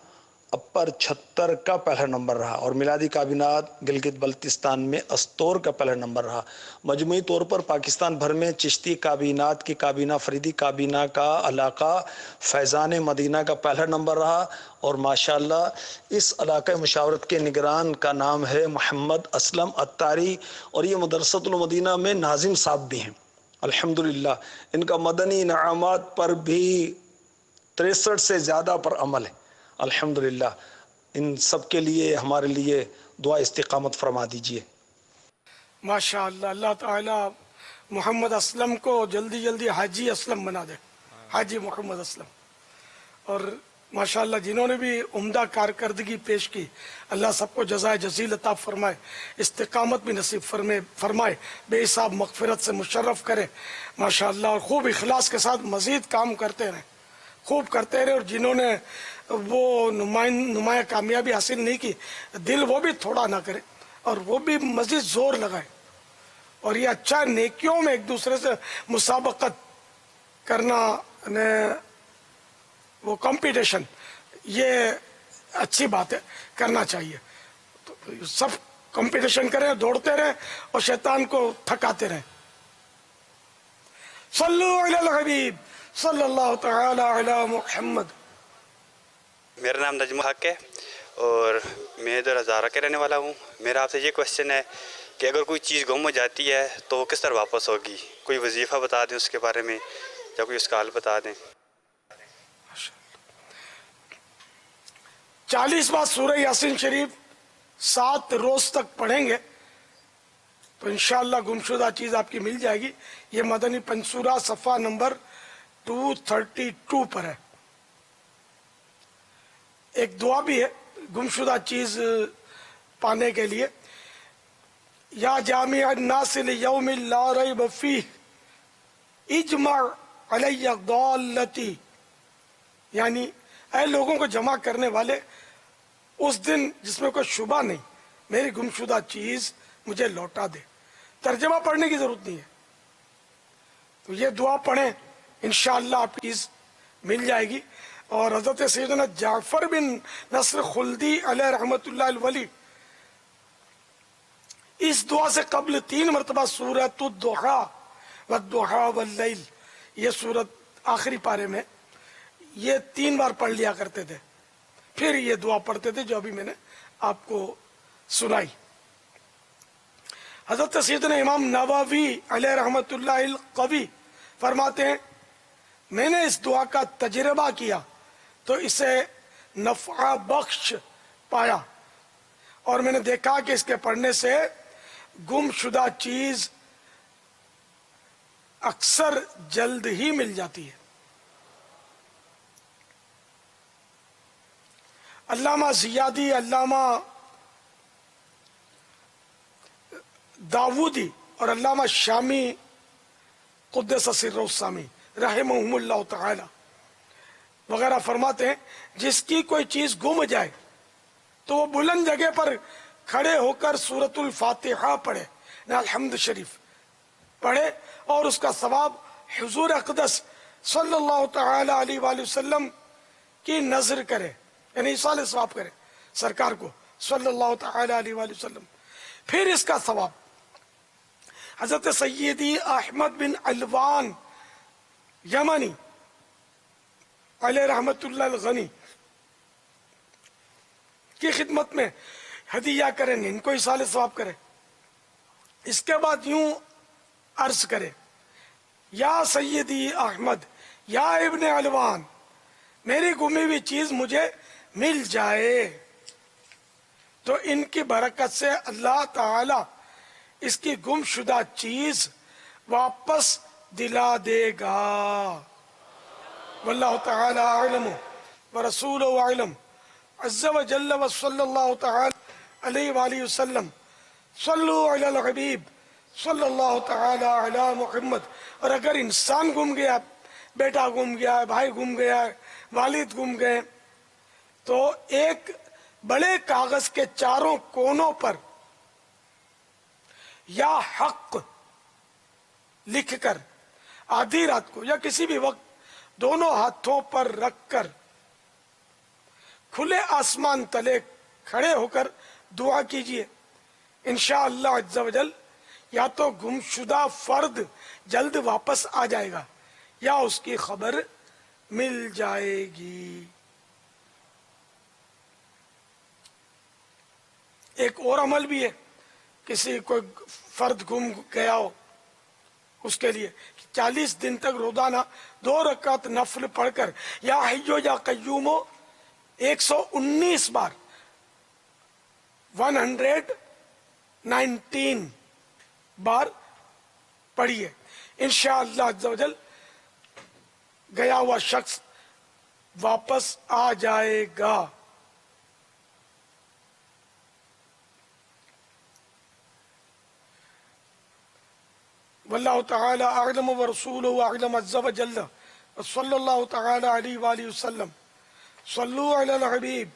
अपर 76 का पहला नंबर रहा। और मिलादी काबीनात गिलगित बल्तिस्तान में अस्तोर का पहला नंबर रहा। मजमूई तौर पर पाकिस्तान भर में चिश्ती काबीनात की काबीना फरीदी काबीना का इलाका फैज़ान मदीना का पहला नंबर रहा। और माशाअल्लाह इस इलाक़े मुशावरत के निगरान का नाम है मोहम्मद असलम अत्तारी, और ये मदरसतुल मदीना में नाजिम साहब भी हैं। अल्हम्दुलिल्लाह इनका मदनी इनामात पर भी 63 से ज़्यादा पर अमल है। अल्हम्दुलिल्लाह इन सब के लिए हमारे लिए दुआ इस्तिक़ामत फरमा दीजिए। माशाअल्लाह, अल्लाह ताला मोहम्मद असलम को जल्दी जल्दी हाजी असलम बना दे, हाजी मोहम्मद असलम। और माशाअल्लाह जिन्होंने भी उम्दा कारकर्दगी पेश की, अल्लाह सबको जज़ाए जज़ील अता फरमाए, इस्तिक़ामत भी नसीब फरमाए, बेहिसाब मग़फ़िरत से मुशर्रफ करे माशाअल्लाह। और खूब इखलास के साथ मज़ीद काम करते रहें, खूब करते रहे। और जिन्होंने वो नुमाया कामयाबी हासिल नहीं की, दिल वो भी थोड़ा ना करे और वो भी मज़ीद ज़ोर लगाए। और ये अच्छा नेकियों में एक दूसरे से मुसाबकत करना, वो कंपटीशन, ये अच्छी बात है, करना चाहिए। तो सब कंपटीशन करें, दौड़ते रहें और शैतान को थकाते रहें। सल्लु अलल हबीब सल्लल्लाहु तआला अला मुहम्मद। میرا نام نجم حق ہے اور میں ادھر ہزارہ کے رہنے والا ہوں. میرا آپ سے یہ کویشچن ہے کہ اگر کوئی چیز گم ہو جاتی ہے تو وہ کس طرح واپس ہوگی؟ کوئی وظیفہ بتا دیں اس کے بارے میں یا کوئی اس کا حل بتا دیں. 40 بار سورہ یاسین شریف 7 روز تک پڑھیں گے تو انشاءاللہ گمشدہ چیز آپ کی مل جائے گی. یہ مدنی پنسورہ صفحہ نمبر 232 پر ہے. ایک دعا بھی ہے گمشدہ چیز پانے کے لیے. یا جامع الناس لیوم لا ریب فیہ اجمع علی ضالتی، یعنی اے لوگوں کو جمع کرنے والے اس دن جس میں کوئی شبہ نہیں، میری گمشدہ چیز مجھے لوٹا دے. ترجمہ پڑھنے کی ضرورت نہیں ہے، تو یہ دعا پڑھیں انشاءاللہ آپ کی چیز مل جائے گی. اور حضرت سیدنا جعفر بن نصر خلدی علیہ رحمت اللہ الولی اس دعا سے قبل 3 مرتبہ سورۃ الضحیٰ والضحیٰ واللیل، یہ سورت آخری پارے میں یہ 3 بار پڑھ لیا کرتے تھے، پھر یہ دعا پڑھتے تھے جو ابھی میں نے آپ کو سنائی. حضرت سیدنا امام نووی علیہ رحمت اللہ القوی فرماتے ہیں میں نے اس دعا کا تجربہ کیا تو اسے نفع بخش پایا، اور میں نے دیکھا کہ اس کے پڑھنے سے گم شدہ چیز اکثر جلد ہی مل جاتی ہے. علامہ زیادی، علامہ داودی اور علامہ شامی قدس سر السامی رحمہم اللہ تعالی وغیرہ فرماتے ہیں جس کی کوئی چیز گم جائے تو وہ بلند جگہ پر کھڑے ہو کر سورۃ الفاتحہ پڑھے، الحمد شریف پڑھے، اور اس کا ثواب حضور اقدس صلی اللہ تعالی علیہ وآلہ وسلم کی نظر کرے، یعنی ایصال ثواب کرے سرکار کو صلی اللہ تعالی علیہ وآلہ وسلم. پھر اس کا ثواب حضرت سیدی احمد بن علوان یمنی علیہ رحمت اللہ الغنی کی خدمت میں ہدیہ کریں گے، ان کو ایصال ثواب کرے. اس کے بعد یوں عرض کرے یا سیدی احمد یا ابن علوان میری گمی ہوئی چیز مجھے مل جائے، تو ان کی برکت سے اللہ تعالی اس کی گم شدہ چیز واپس دلا دے گا. واللہ تعالی اعلم ورسولہ اعلم عز وجل وصلی اللہ تعالی علیہ وآلہ وسلم. صلو علی الحبیب صلی اللہ تعالی علی محمد. اور اگر انسان گم گیا، بیٹا گم گیا، بھائی گم گیا، والد گم گئے، تو ایک بڑے کاغذ کے چاروں کونوں پر یا حق لکھ کر آدھی رات کو یا کسی بھی وقت دونوں ہاتھوں پر رکھ کر کھلے آسمان تلے کھڑے ہو کر دعا کیجئے. انشاءاللہ عز و جل یا تو گم شدہ فرد جلد واپس آ جائے گا یا اس کی خبر مل جائے گی. ایک اور عمل بھی ہے، کسی کوئی فرد گم گیا ہو اس کے لیے 40 دن تک روزانہ 2 رکعت نفل پڑھ کر یا حیو یا قیوم 119 بار 119 بار پڑھیے. انشاءاللہ عز و جل گیا ہوا شخص واپس آ جائے گا. واللہ تعالی اعلم ورسولہ اعلم عز و جل صلی اللہ تعالی علیہ وآلہ وسلم. صلو علی الحبیب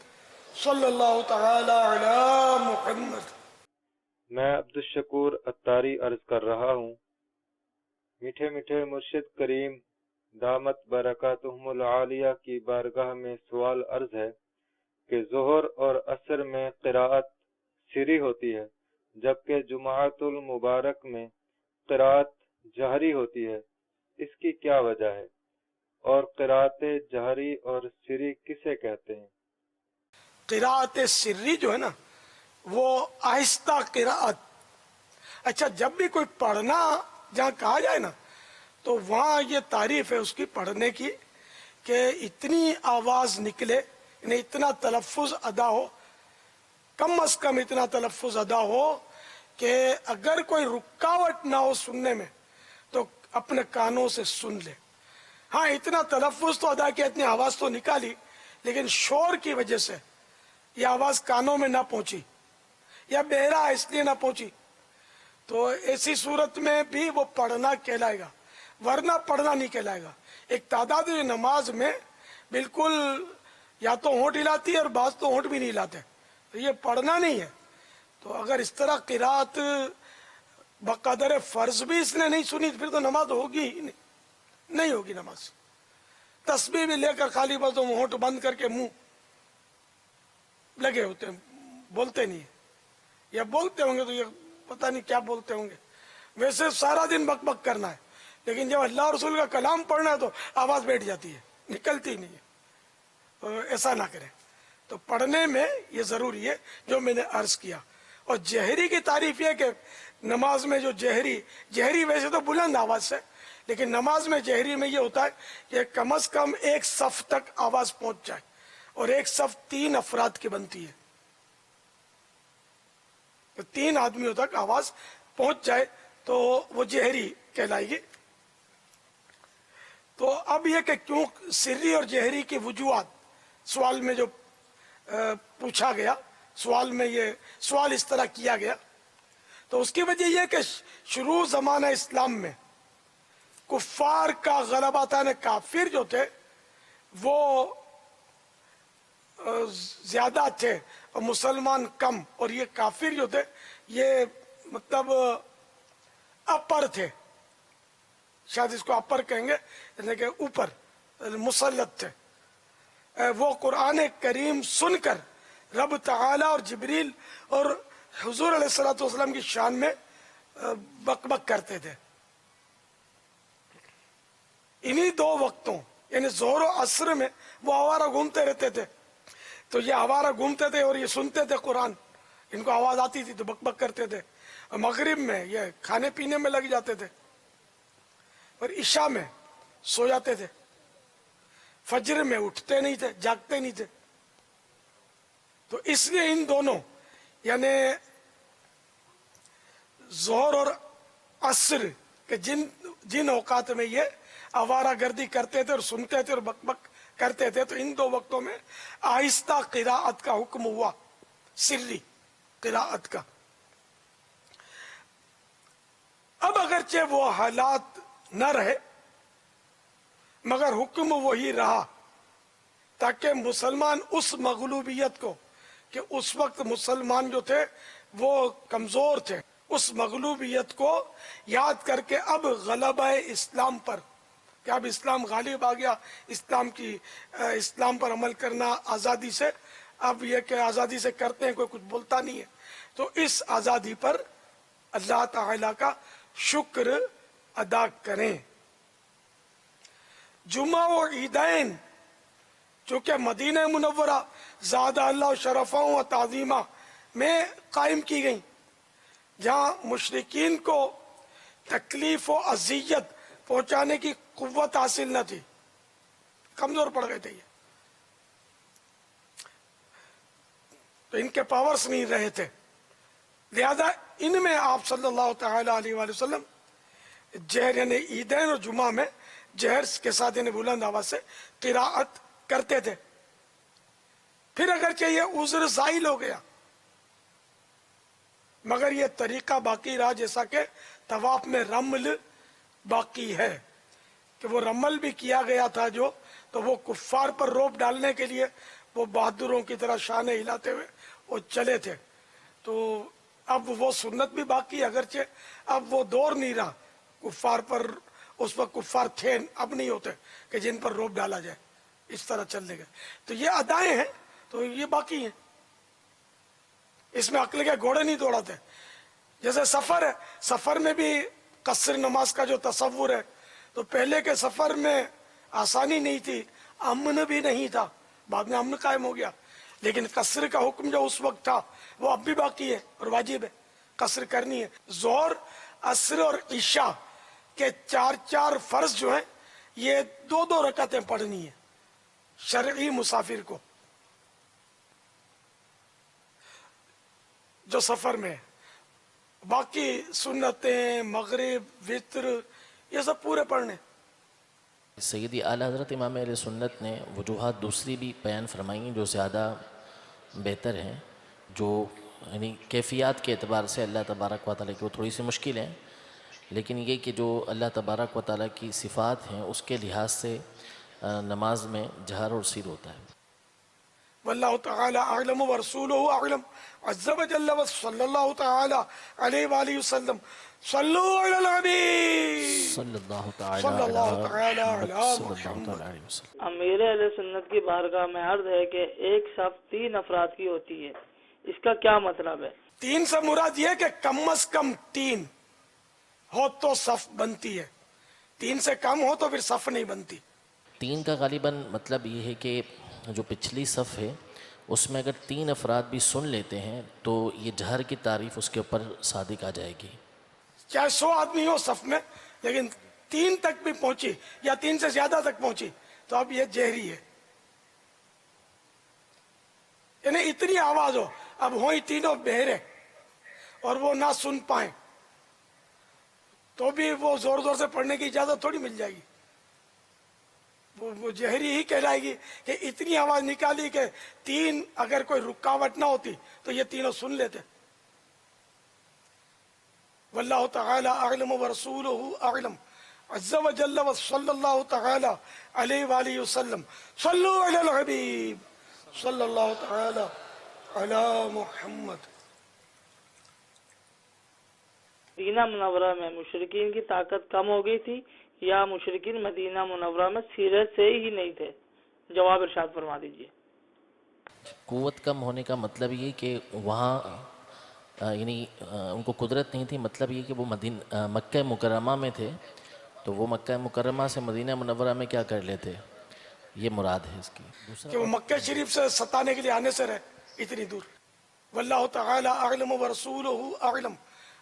صلی اللہ تعالی علی محمد. میں عبدالشکور اتاری عرض کر رہا ہوں، میٹھے میٹھے مرشد کریم دامت برکاتہم العالیہ کی بارگاہ میں سوال عرض ہے کہ ظہر اور عصر میں قراءت سری ہوتی ہے جبکہ جمعۃ المبارک میں قراءت جہری ہوتی ہے، اس کی کیا وجہ ہے؟ اور قراءت جہری اور سری کسے کہتے ہیں؟ قراءت سری جو ہے نا وہ آہستہ قراءت. اچھا جب بھی کوئی پڑھنا جہاں کہا جائے نا تو وہاں یہ تعریف ہے اس کی پڑھنے کی کہ اتنی آواز نکلے یعنی اتنا تلفظ ادا ہو, کم از کم اتنا تلفظ ادا ہو کہ اگر کوئی رکاوٹ نہ ہو سننے میں تو اپنے کانوں سے سن لے. ہاں اتنا تلفظ تو ادا کیا, اتنی آواز تو نکالی, لیکن شور کی وجہ سے یہ آواز کانوں میں نہ پہنچی یا بہرا اس لیے نہ پہنچی, تو ایسی صورت میں بھی وہ پڑھنا کہلائے گا, ورنہ پڑھنا نہیں کہلائے گا. ایک تعداد جو نماز میں بالکل یا تو ہونٹ ہلاتی ہے اور بعض تو ہونٹ بھی نہیں ہلاتے, تو یہ پڑھنا نہیں ہے. تو اگر اس طرح قرات بقدر فرض بھی اس نے نہیں سنی پھر تو نماز ہوگی ہی نہیں ہوگی نماز. تسبیح بھی لے کر خالی بس ہونٹ بند کر کے منہ لگے ہوتے ہیں, بولتے نہیں ہیں, یا بولتے ہوں گے تو یہ پتہ نہیں کیا بولتے ہوں گے. ویسے سارا دن بک بک کرنا ہے, لیکن جب اللہ رسول کا کلام پڑھنا ہے تو آواز بیٹھ جاتی ہے, نکلتی نہیں ہے. تو ایسا نہ کریں. تو پڑھنے میں یہ ضروری ہے جو میں نے عرض کیا. اور جہری کی تعریف یہ کہ نماز میں جو جہری ویسے تو بلند آواز سے, لیکن نماز میں جہری میں یہ ہوتا ہے کہ کم از کم ایک صف تک آواز پہنچ جائے, اور ایک صف 3 افراد کی بنتی ہے, تو 3 آدمیوں تک آواز پہنچ جائے تو وہ جہری کہلائے گی. تو اب یہ کہ کیوں سری اور جہری کی وجوہات سوال میں جو پوچھا گیا, سوال میں یہ سوال اس طرح کیا گیا, تو اس کی وجہ یہ کہ شروع زمانہ اسلام میں کفار کا غلبہ تھا, کافر جو تھے وہ زیادہ تھے اور مسلمان کم, اور یہ کافر جو تھے یہ مطلب اپر تھے, شاید اس کو اپر کہیں گے یعنی کہ اوپر مسلط تھے. وہ قرآن کریم سن کر رب تعالی اور جبریل اور حضور علیہ الصلوۃ والسلام کی شان میں بک بک کرتے تھے. انہی 2 وقتوں یعنی ظہر و عصر میں وہ آوارہ گھومتے رہتے تھے, تو یہ آوارہ گھومتے تھے اور یہ سنتے تھے قرآن, ان کو آواز آتی تھی تو بک بک کرتے تھے. اور مغرب میں یہ کھانے پینے میں لگ جاتے تھے, اور عشاء میں سو جاتے تھے, فجر میں اٹھتے نہیں تھے, جاگتے نہیں تھے. تو اس لیے ان دونوں یعنی ظہر اور عصر کہ جن اوقات میں یہ آوارہ گردی کرتے تھے اور سنتے تھے اور بک بک کرتے تھے, تو ان 2 وقتوں میں آہستہ قراءت کا حکم ہوا, سری قراءت کا. اب اگرچہ وہ حالات نہ رہے مگر حکم وہی رہا, تاکہ مسلمان اس مغلوبیت کو کہ اس وقت مسلمان جو تھے وہ کمزور تھے, اس مغلوبیت کو یاد کر کے اب غلبہ اسلام پر کہ اب اسلام غالب آ گیا, اسلام پر عمل کرنا آزادی سے, اب یہ کہ آزادی سے کرتے ہیں کوئی کچھ بولتا نہیں ہے, تو اس آزادی پر اللہ تعالی کا شکر ادا کریں. جمعہ و عیدین چونکہ مدینہ منورہ زادہ اللہ شرفا و تعظیمہ میں قائم کی گئیں, جہاں مشرکین کو تکلیف و اذیت پہنچانے کی قوت حاصل نہ تھی, کمزور پڑ گئے تھے یہ, تو ان کے پاورز نہیں رہے تھے. لہذا ان میں آپ صلی اللہ تعالی علیہ وآلہ وسلم جہر یعنی عیدین اور جمعہ میں جہر کے ساتھ یعنی بلند آواز سے قراءت کرتے تھے. پھر اگرچہ یہ عذر زائل ہو گیا مگر یہ طریقہ باقی رہا, جیسا کہ طواف میں رمل باقی ہے کہ وہ رمل بھی کیا گیا تھا جو, تو وہ کفار پر روب ڈالنے کے لیے وہ بہادروں کی طرح شانے ہلاتے ہوئے وہ چلے تھے. تو اب وہ سنت بھی باقی, اگرچہ اب وہ دور نہیں رہا کفار پر, اس وقت کفار تھے, اب نہیں ہوتے کہ جن پر روب ڈالا جائے, اس طرح چلنے گئے. تو یہ ادائیں ہیں تو یہ باقی ہیں, اس میں عقل کے گھوڑے نہیں دوڑاتے. جیسے سفر ہے, سفر میں بھی قصر نماز کا جو تصور ہے, تو پہلے کے سفر میں آسانی نہیں تھی, امن بھی نہیں تھا, بعد میں امن قائم ہو گیا. لیکن قصر کا حکم جو اس وقت تھا وہ اب بھی باقی ہے اور واجب ہے، قصر کرنی ہے۔ ظہر، عصر اور عشاء کے 4 فرض جو ہیں یہ 2 رکعتیں پڑھنی ہیں شرعی مسافر کو جو سفر میں ہے۔ باقی سنتیں، مغرب، وتر، یہ سب پورے پڑھنے۔ سیدی اعلیٰ حضرت امام اہل سنت نے وجوہات دوسری بھی بیان فرمائی ہیں جو زیادہ بہتر ہیں، جو یعنی کیفیات کے اعتبار سے اللہ تبارک و تعالیٰ کی وہ تھوڑی سی مشکل ہیں، لیکن یہ کہ جو اللہ تبارک و تعالیٰ کی صفات ہیں اس کے لحاظ سے نماز میں جہر اور سیر ہوتا ہے۔ واللہ تعالی اعلم ورسولہ اعلم عز وجل وصلی اللہ تعالی علیہ وآلہ وسلم صلو علی الحبیب صلی اللہ تعالی صلی اللہ تعالی علی علی محمد محمد۔ امیر اہل سنت کی بارگاہ میں عرض ہے کہ ایک صف 3 افراد کی ہوتی ہے، اس کا کیا مطلب ہے؟ 3 سے مراد یہ کہ کم از کم 3 ہو تو صف بنتی ہے، 3 سے کم ہو تو پھر صف نہیں بنتی۔ 3 کا غالباً مطلب یہ ہے کہ جو پچھلی صف ہے اس میں اگر 3 افراد بھی سن لیتے ہیں تو یہ جہر کی تعریف اس کے اوپر صادق آ جائے گی۔ چاہے 100 آدمی ہو صف میں لیکن 3 تک بھی پہنچی یا 3 سے زیادہ تک پہنچی تو اب یہ جہری ہے، یعنی اتنی آواز ہو، اب ہوئی تینوں بہرے اور وہ نہ سن پائیں تو بھی وہ زور زور سے پڑھنے کی اجازت تھوڑی مل جائے گی، وہ جہری ہی کہلائے گی کہ اتنی آواز نکالی کہ 3 اگر کوئی رکاوٹ نہ ہوتی تو یہ تینوں سن لیتے۔ واللہ تعالی اعلم ورسولہ اعلم عز وجل وصلی اللہ تعالی علیہ وآلہ وسلم صلو علی الحبیب صلی اللہ تعالی علی محمد۔ مدینہ منورہ میں مشرکین کی طاقت کم ہو گئی تھی یا مشرکین مدینہ منورہ میں سیرت سے ہی نہیں تھے؟ جواب ارشاد فرما دیجئے۔ قوت کم ہونے کا مطلب یہ کہ وہاں یعنی ان کو قدرت نہیں تھی، مطلب یہ کہ وہ مکہ مکرمہ میں تھے تو وہ مکہ مکرمہ سے مدینہ منورہ میں کیا کر لیتے، یہ مراد ہے اس کی۔ کہ وہ مکہ شریف سے ستانے کے لیے آنے سے رہے اتنی دور۔ واللہ تعالی اعلم ورسولہ اعلم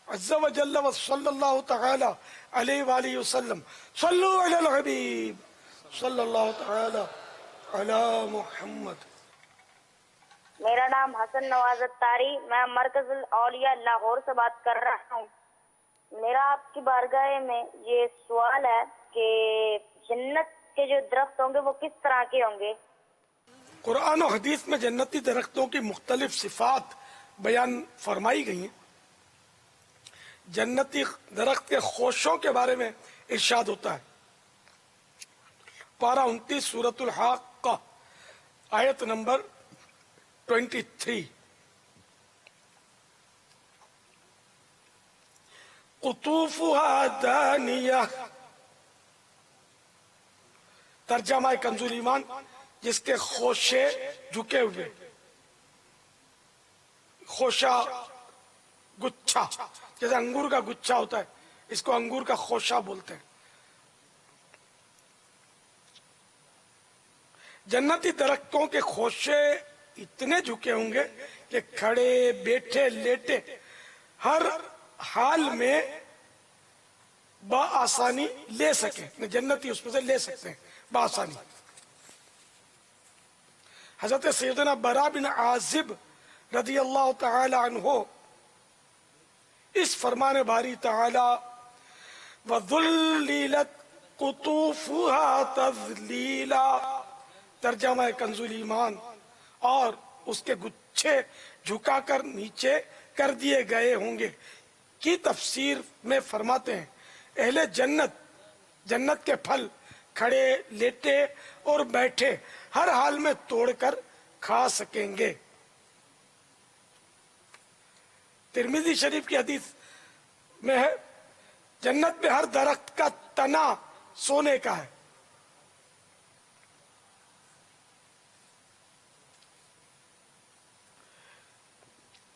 عز وجل وصلی اللہ تعالی علیہ وآلہ وسلم صلو علی الحبیب صلی اللہ تعالی علی محمد۔ میرا نام حسن نواز اتاری، میں مرکز الاولیاء لاہور سے بات کر رہا ہوں۔ میرا آپ کی بارگاہ میں یہ سوال ہے کہ جنت کے جو درخت ہوں گے وہ کس طرح کے ہوں گے؟ قرآن و حدیث میں جنتی درختوں کی مختلف صفات بیان فرمائی گئی ہیں۔ جنتی درخت کے خوشوں کے بارے میں ارشاد ہوتا ہے، پارہ 29 سورۃ الحاقہ آیت نمبر 23، قطوفها دانیہ، ترجمہ کنز ایمان، جس کے خوشے جھکے ہوئے، خوشہ گچھا، جیسے انگور کا گچھا ہوتا ہے اس کو انگور کا خوشہ بولتے ہیں۔ جنتی درختوں کے خوشے اتنے جھکے ہوں گے کہ کھڑے، بیٹھے، لیٹے ہر حال میں بآسانی لے سکیں، جنتی اس میں سے لے سکتے ہیں بآسانی۔ حضرت سیدنا برا بن عازب رضی اللہ تعالی عنہ اس فرمان باری تعالی وَذُلِّلَتْ قُطُوفُهَا تَذْلِيلًا، ترجمہ کنز ایمان، اور اس کے گچھے جھکا کر نیچے کر دیے گئے ہوں گے کی تفسیر میں فرماتے ہیں اہل جنت جنت کے پھل کھڑے، لیٹے اور بیٹھے ہر حال میں توڑ کر کھا سکیں گے۔ ترمذی شریف کی حدیث میں ہے جنت میں ہر درخت کا تنا سونے کا ہے۔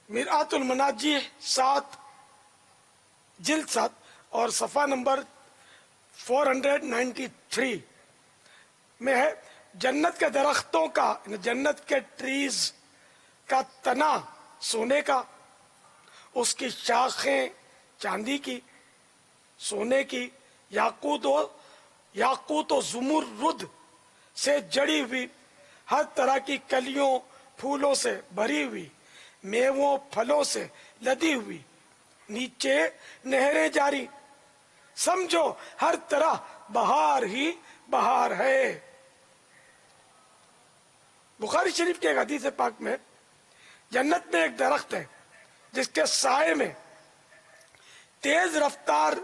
مرآت المناجی 7 جلد 7 اور صفحہ نمبر 493 میں ہے جنت کے درختوں کا، جنت کے ٹریز کا तना सोने का, उसकी शाखें चांदी की, सोने की, याकूत और ज़ुमरुद से जड़ी हुई, हर तरह की कलियों फूलों से भरी हुई, मेवों फलों से लदी हुई, नीचे नहरें जारी, समझो हर तरह बहार ही बहार है। बुखारी शरीफ के एक हदीस पाक में जन्नत में एक दरख्त है जिसके साए में तेज रफ्तार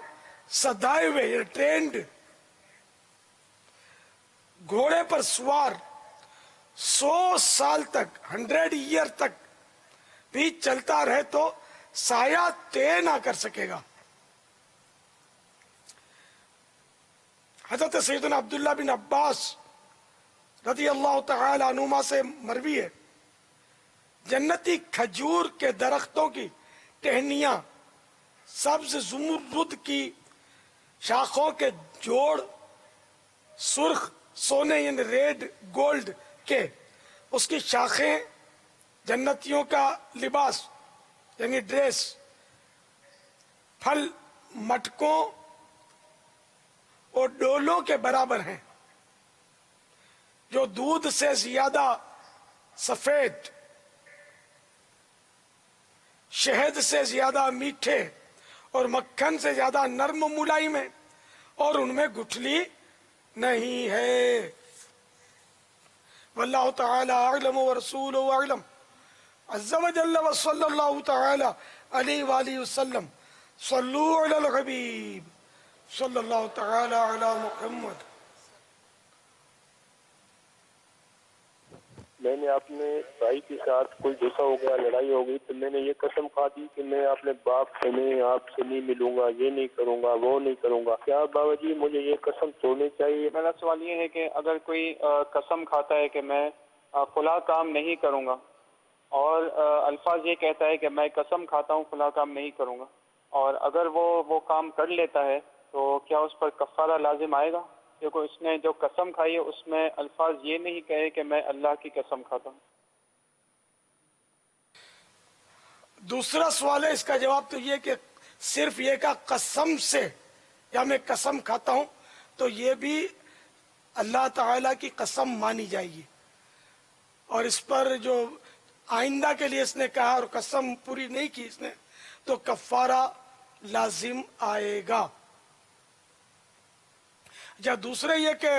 सदाए हुए ट्रेंड घोड़े पर सवार 100 साल तक 100 ईयर तक भी चलता रहे तो साया तय ना कर सकेगा। हजरत सैयदना अब्दुल्ला बिन अब्बास रज़ी अल्लाह तआला अनुमा से मरवी है, जन्नती खजूर के दरख्तों की टहनियां सब्ज ज़ुमरुद की शाखों के जोड़ सुर्ख सोने यानी रेड गोल्ड के, उसकी शाखें जन्नतियों का लिबास यानी ड्रेस, फल मटकों और डोलों के बराबर हैं, जो दूध से ज्यादा सफेद, शहद से ज्यादा मीठे और मक्खन से ज्यादा नर्म मुलायम है, और उनमें गुठली नहीं है। वल्लाहु तआला अअलम व रसूलुहु अअलम। अज़्ज़ा व जल्ल व सल्लल्लाहु तआला अलैहि व आलिहि वसल्लम। सल्लू अलल हबीब सल्लल्लाहु तआला अला मुहम्मद। मैंने अपने भाई के साथ कोई गुस्सा हो गया, लड़ाई हो गई, तो मैंने ये कसम खा दी कि मैं अपने बाप से नहीं, आपसे नहीं मिलूंगा, ये नहीं करूंगा, वो नहीं करूंगा। क्या बाबा जी मुझे ये कसम तोड़नी चाहिए? मेरा सवाल ये है कि अगर कोई कसम खाता है कि मैं फला काम नहीं करूंगा, और अल्फाज ये कहता है कि मैं कसम खाता हूँ फला काम नहीं करूंगा, और अगर वो काम कर लेता है तो क्या उस पर कफ़ारा लाजिम आएगा? देखो, इसने जो कसम खाई है उसमें अल्फाज ये नहीं कहे कि मैं अल्लाह की कसम खाता हूँ। दूसरा सवाल है, इसका जवाब तो ये कि सिर्फ ये का कसम से या मैं कसम खाता हूं, तो ये भी अल्लाह ताला की कसम मानी जाएगी, और इस पर जो आइंदा के लिए इसने कहा और कसम पूरी नहीं की इसने, तो कफारा लाजिम आएगा। या दूसरे ये कि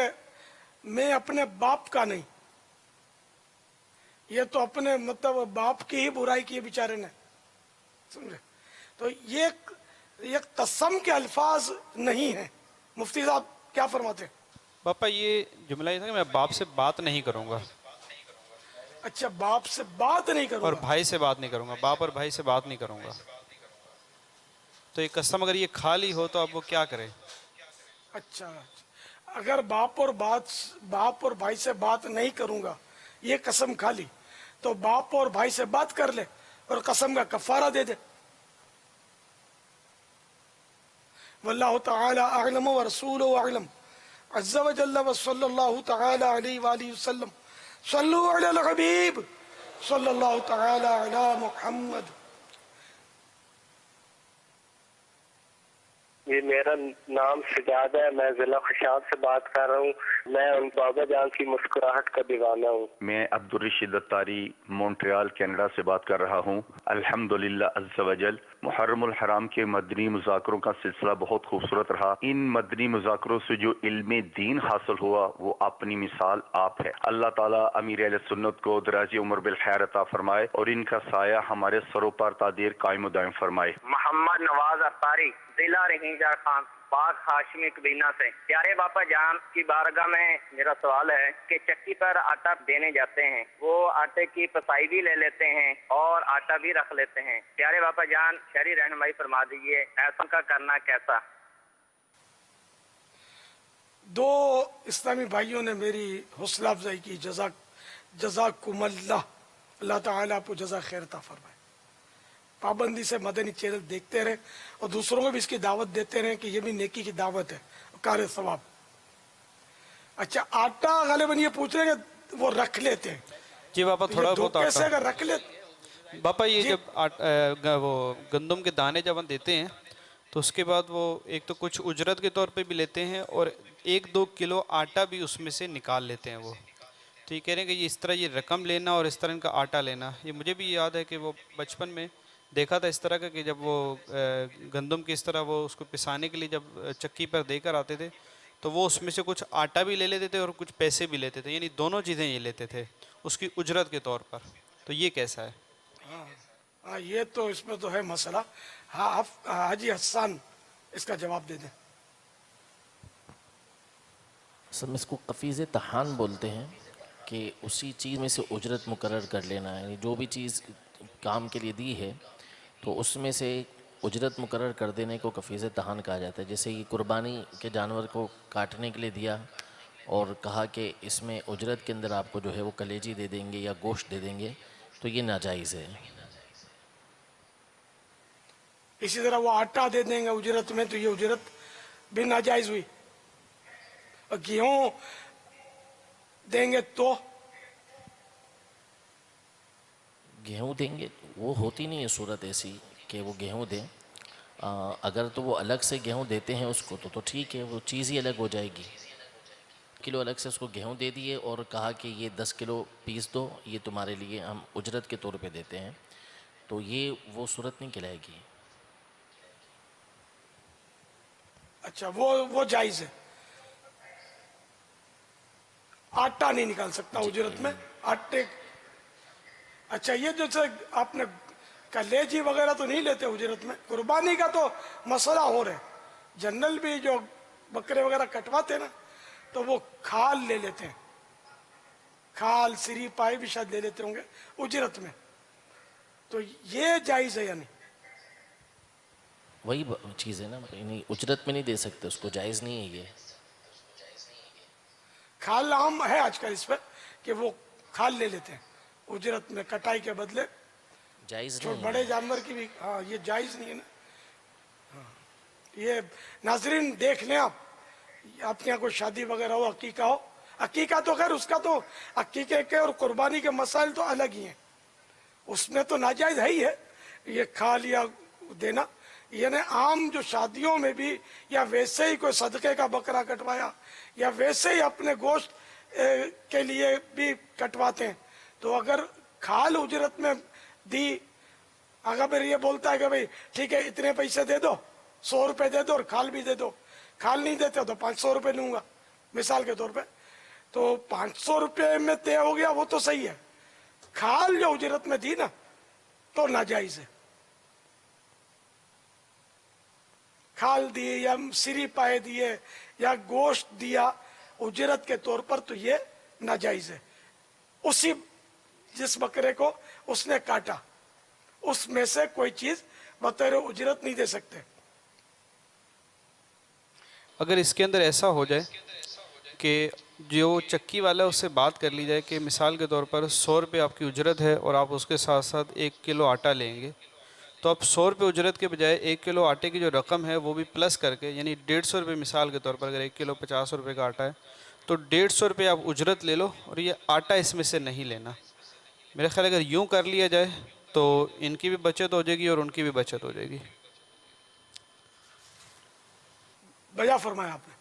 मैं अपने बाप का नहीं, ये तो अपने मतलब बाप की ही बुराई की बेचारे ने, समझे? तो ये कसम के अल्फाज नहीं है। मुफ्ती साहब क्या फरमाते हैं? पापा ये जुमला ये था कि मैं बाप से बात नहीं करूंगा। अच्छा, बाप से बात नहीं करूंगा और भाई से बात नहीं करूंगा, बाप और भाई से बात नहीं करूंगा। तो ये कसम अगर ये खा ली हो तो अब वो क्या करे? अच्छा, अगर बाप और भाई से बात नहीं करूंगा ये कसम खा ली, तो बाप और भाई से बात कर ले और कसम का कफारा दे दे। वल्लाहु तआला अअलम व रसूलुहु अअलम। अज़्ज़ा व जल्ल व सल्लल्लाहु तआला अलैहि व आलिहि वसल्लम। सल्लू अलल हबीब सल्लल्लाहु तआला अला मुहम्मद। ये मेरा नाम सजाद है, मैं जिला खशाब से बात कर रहा हूँ। मैं उन बाबा जान की मुस्कुराहट का दीवाना हूँ। मैं अब्दुल रशीद अत्तारी मॉन्ट्रियल कनाडा से बात कर रहा हूँ। अल्हम्दुलिल्लाह अज़्ज़ा वजल मुहर्रमुल हराम के मदनी मुज़ाकरों का सिलसिला बहुत खूबसूरत रहा। इन मदनी मुज़ाकरों से जो इल्म दीन हासिल हुआ वो अपनी मिसाल आप है। अल्लाह ताला अमीर अहले सुन्नत को दराज़ी उम्र बिल खैर अता फरमाए और इनका साया हमारे सरों पर तादीर कायम दायम फरमाए। मोहम्मद नवाज अत्तारी, जिला रहीजा खान, पाक हाशमी कबीना से। प्यारे बापा जान की बारगाह में मेरा सवाल है कि चक्की पर आटा देने जाते हैं, वो आटे की पसाई भी ले लेते हैं और आटा भी रख लेते हैं। प्यारे बापा जान शरई रहनुमाई फरमा दीजिए, ऐसा का करना कैसा? दो इस्लामी भाइयों ने मेरी हौसला अफजाई की, जज़ाकुमुल्लाह, अल्लाह ताला आपको जज़ा खैर अता फरमाए। पाबंदी से मदनी चैनल देखते रहे और दूसरों को भी इसकी दावत देते रहे कि ये भी नेकी की दावत है, कार सवाब। अच्छा, आटा गालिबन ये पूछ रहे हैं कि वो रख लेते हैं, जी बापा, थोड़ा बहुत धोखे से आटा अगर रख ले बापा, ये जी। जब वो गंदम के दाने जब हम देते हैं तो उसके बाद वो एक तो कुछ उजरत के तौर पे भी लेते हैं और 1-2 किलो आटा भी उसमें से निकाल लेते हैं वो। तो ये कह रहे हैं कि ये इस तरह ये रकम लेना और इस तरह इनका आटा लेना, ये मुझे भी याद है कि वो बचपन में देखा था इस तरह का कि जब वो गंदम की इस तरह वो उसको पिसाने के लिए जब चक्की पर देकर आते थे तो वो उसमें से कुछ आटा भी ले लेते थे और कुछ पैसे भी लेते थे, यानी दोनों चीज़ें ये लेते थे उसकी उजरत के तौर पर। तो ये कैसा है? हाँ, ये तो इसमें तो है मसला। हाँ, आप हाजी हसन इसका जवाब दे दें। असल में इसको कफ़ीज़ तहान बोलते हैं कि उसी चीज़ में से उजरत मुकर्रर कर लेना है, यानी जो भी चीज़ काम के लिए दी है तो उसमें से उजरत मुकर्रर कर देने को कफ़ीज़ तहान कहा जाता है। जैसे ये कुर्बानी के जानवर को काटने के लिए दिया और कहा कि इसमें उजरत के अंदर आपको जो है वो कलेजी दे देंगे या गोश्त दे देंगे, तो ये नाजायज़ है। इसी तरह वो आटा दे देंगे उजरत में, तो ये उजरत भी नाजायज हुई। और गेहूं देंगे तो गेहूँ देंगे, वो होती नहीं है सूरत ऐसी कि वो गेहूँ दें। अगर तो वो अलग से गेहूँ देते हैं उसको तो ठीक है, वो चीज़ ही अलग हो जाएगी। किलो अलग से उसको गेहूँ दे दिए और कहा कि ये 10 किलो पीस दो, ये तुम्हारे लिए हम उजरत के तौर पे देते हैं, तो ये वो सूरत नहीं कहलाएगी। अच्छा, वो जायज है। आटा नहीं निकाल सकता उजरत में, आटे। अच्छा, ये जो आपने कलेजी वगैरह तो नहीं लेते उजरत में। कुर्बानी का तो मसला हो रहा है। जनरल भी जो बकरे वगैरह कटवाते हैं ना, तो वो खाल ले लेते हैं, खाल सिरी पाए भी शायद ले लेते होंगे उजरत में, तो ये जायज है या नहीं? वही चीज़ है ना, यानी उजरत में नहीं दे सकते उसको, जायज़ नहीं है ये। खाल आम है आजकल इस पर कि वो खाल ले लेते हैं उजरत में कटाई के बदले। जायज़ जो नहीं बड़े है। जानवर की भी, हाँ, ये जायज नहीं है ना। हाँ, ये नाजरीन देख लें आप, आपके यहाँ कोई शादी वगैरह हो, अकीका हो, अकीका तो खैर उसका तो अकीके के और कुर्बानी के मसाइल तो अलग ही हैं, उसमें तो नाजायज है ही है ये खाल या देना। यानी आम जो शादियों में भी या वैसे ही कोई सदके का बकरा कटवाया या वैसे ही अपने गोश्त के लिए भी कटवाते हैं, तो अगर खाल उजरत में दी, अगर फिर ये बोलता है कि भाई ठीक है इतने पैसे दे दो, 100 रुपए दे दो और खाल भी दे दो, खाल नहीं देते तो 500 रुपए लूंगा मिसाल के तौर पे, तो 500 रुपए में तय हो गया, वो तो सही है। खाल जो उजरत में दी ना तो नाजायज है। खाल दिए या सिरी पाए दिए या गोश्त दिया उजरत के तौर पर, तो ये नाजायज है। उसी जिस बकरे को उसने काटा उसमें से कोई चीज बतौर उजरत नहीं दे सकते। अगर इसके अंदर ऐसा हो जाए कि जो चक्की वाला है उससे बात कर ली जाए कि मिसाल के तौर पर 100 रुपये आपकी उजरत है और आप उसके साथ साथ 1 किलो आटा लेंगे, तो आप 100 रुपये उजरत के बजाय 1 किलो आटे की जो रकम है वो भी प्लस करके, यानी 150 रुपये मिसाल के तौर पर, अगर 1 किलो 50 रुपये का आटा है तो 150 रुपये आप उजरत ले लो और ये आटा इसमें से नहीं लेना। मेरा ख्याल अगर यूँ कर लिया जाए तो इनकी भी बचत हो जाएगी और उनकी भी बचत हो जाएगी। बजा फरमाया आपने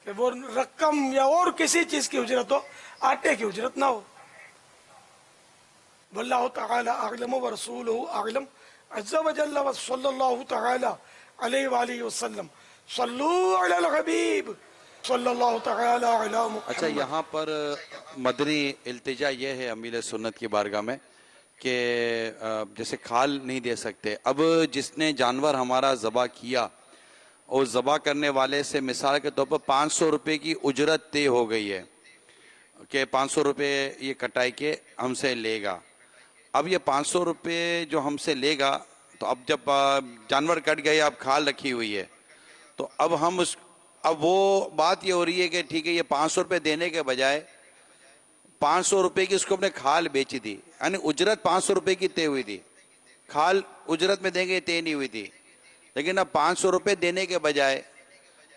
कि वो रकम या और किसी चीज की उजरत हो, आटे की उजरत ना हो। वल्लाहु तआला अअलम व रसूलुहु अअलम अज़्ज़ा व जल्ला व सल्लल्लाहु तआला अलैहि व आलिहि वसल्लम सल्लू अलल हबीब सल्लल्लाहु तआला अला मुहम्मद। अच्छा, यहाँ पर मदनी इल्तिजा ये है अमीर सुन्नत की बारगाह में कि जैसे खाल नहीं दे सकते, अब जिसने जानवर हमारा ज़बा किया और ज़बा करने वाले से मिसाल के तौर पर 500 रुपये की उजरत तय हो गई है कि 500 रुपये ये कटाई के हमसे लेगा। अब ये 500 रुपये जो हमसे लेगा, तो अब जब जानवर कट गए, अब खाल रखी हुई है, तो अब वो बात ये हो रही है कि ठीक है ये 500 रुपये देने के बजाय 500 रुपये की उसको अपने खाल बेची दी, यानी उजरत 500 रुपये की तय हुई थी, खाल उजरत में देंगे तय नहीं हुई थी। लेकिन अब 500 रुपये देने के बजाय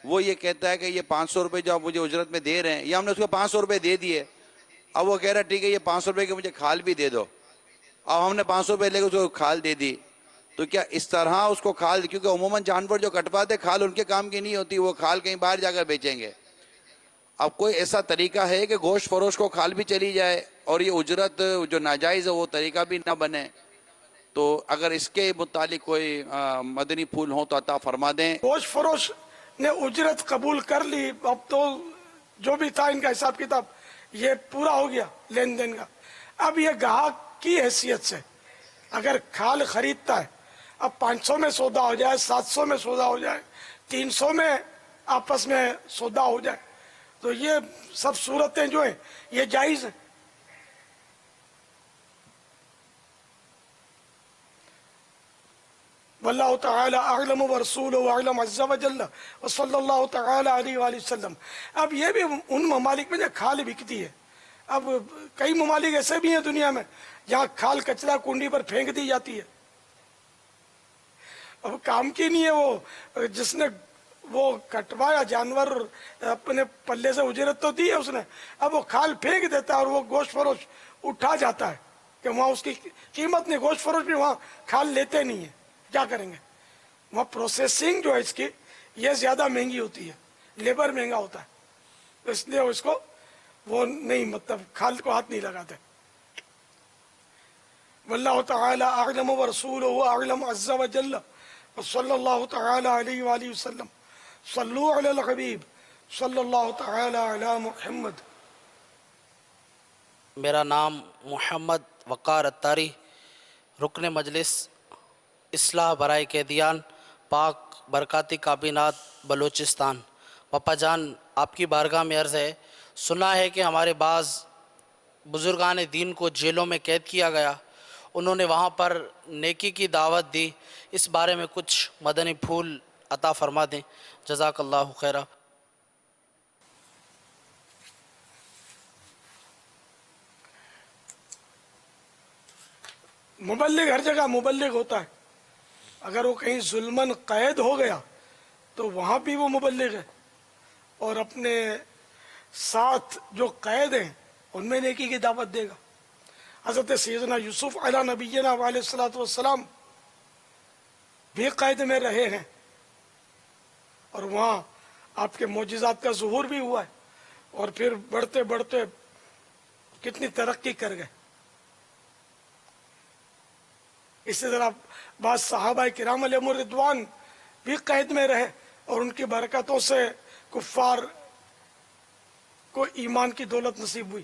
वो ये कहता है कि ये 500 रुपये जो आप मुझे उजरत में दे रहे हैं, या हमने उसको 500 रुपये दे दिए, اب وہ کہہ رہا ٹھیک ہے یہ 500 روپے کی مجھے کھال بھی دے دو. اب ہم نے 500 روپے لے کے اس کو کھال دے دی. تو کیا اس طرح اس کو کھال, کیونکہ عموماً جانور جو کٹواتے کھال ان کے کام کی نہیں ہوتی, وہ کھال کہیں باہر جا کر بیچیں گے. اب کوئی ایسا طریقہ ہے کہ گوشت فروش کو کھال بھی چلی جائے اور یہ اجرت جو ناجائز ہے وہ طریقہ بھی نہ بنے؟ تو اگر اس کے متعلق کوئی مدنی پھول ہوں تو عطا فرما دیں. گوشت فروش نے اجرت قبول کر لی, اب تو جو بھی تھا ان کا حساب کتاب یہ پورا ہو گیا لین دین کا. اب یہ گاہک کی حیثیت سے اگر کھال خریدتا ہے, اب 500 میں سودا ہو جائے, 700 میں سودا ہو جائے, 300 میں آپس میں سودا ہو جائے, تو یہ سب صورتیں جو ہیں یہ جائز ہیں. واللہ تعالی اعلم ورسولہ اعلم عز وجل وصلی اللہ تعالی علیہ وآلہ وسلم. اب یہ بھی ان ممالک میں جو کھال بکتی ہے, اب کئی ممالک ایسے بھی ہیں دنیا میں جہاں کھال کچرا کنڈی پر پھینک دی جاتی ہے. اب کام کی نہیں ہے, وہ جس نے وہ کٹوایا جانور اپنے پلے سے اجرت تو دی ہے اس نے, اب وہ کھال پھینک دیتا ہے اور وہ گوشت فروش اٹھا جاتا ہے کہ وہاں اس کی قیمت نہیں, گوشت فروش بھی وہاں کھال لیتے نہیں ہیں. کیا کریں گے؟ وہاں پروسیسنگ جو ہے اس کی یہ زیادہ مہنگی ہوتی ہے, لیبر مہنگا ہوتا ہے, تو اس لیے اس کو وہ نہیں, مطلب کھال کو ہاتھ نہیں لگاتے. واللہ تعالی اعلم ورسولہ اعلم عز وجل وصلی اللہ تعالی علیہ وآلہ وسلم. صلو علی الحبیب صلی اللہ تعالی علی محمد. میرا نام محمد وقار اتاری, رکن مجلس اصلاح برائے قیدیان پاک برکاتی کابینات بلوچستان. پاپا جان آپ کی بارگاہ میں عرض ہے, سنا ہے کہ ہمارے بعض بزرگان دین کو جیلوں میں قید کیا گیا, انہوں نے وہاں پر نیکی کی دعوت دی, اس بارے میں کچھ مدنی پھول عطا فرما دیں, جزاک اللہ خیرہ. مبلغ ہر جگہ مبلغ ہوتا ہے, اگر وہ کہیں ظلماً قید ہو گیا تو وہاں بھی وہ مبلغ ہے, اور اپنے ساتھ جو قید ہیں ان میں نیکی کی دعوت دے گا. حضرت سیدنا یوسف علیہ نبینا علیہ الصلوۃ والسلام بھی قید میں رہے ہیں, اور وہاں آپ کے معجزات کا ظہور بھی ہوا ہے, اور پھر بڑھتے بڑھتے کتنی ترقی کر گئے. اسی طرح بعض صحابہ کرام علیہم الرضوان بھی قید میں رہے, اور ان کی برکتوں سے کفار کو ایمان کی دولت نصیب ہوئی.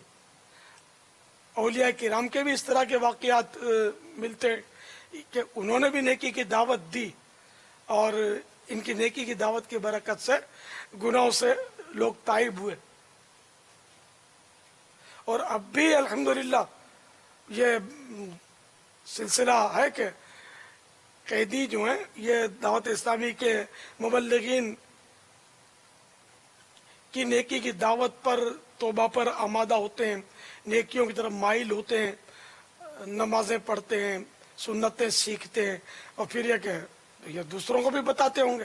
اولیاء کرام کے بھی اس طرح کے واقعات ملتے کہ انہوں نے بھی نیکی کی دعوت دی, اور ان کی نیکی کی دعوت کی برکت سے گناہوں سے لوگ تائب ہوئے. اور اب بھی الحمدللہ یہ سلسلہ ہے کہ قیدی جو ہیں یہ دعوت اسلامی کے مبلغین کی نیکی کی دعوت پر توبہ پر آمادہ ہوتے ہیں, نیکیوں کی طرف مائل ہوتے ہیں, نمازیں پڑھتے ہیں, سنتیں سیکھتے ہیں, اور پھر یہ کہ یہ دوسروں کو بھی بتاتے ہوں گے.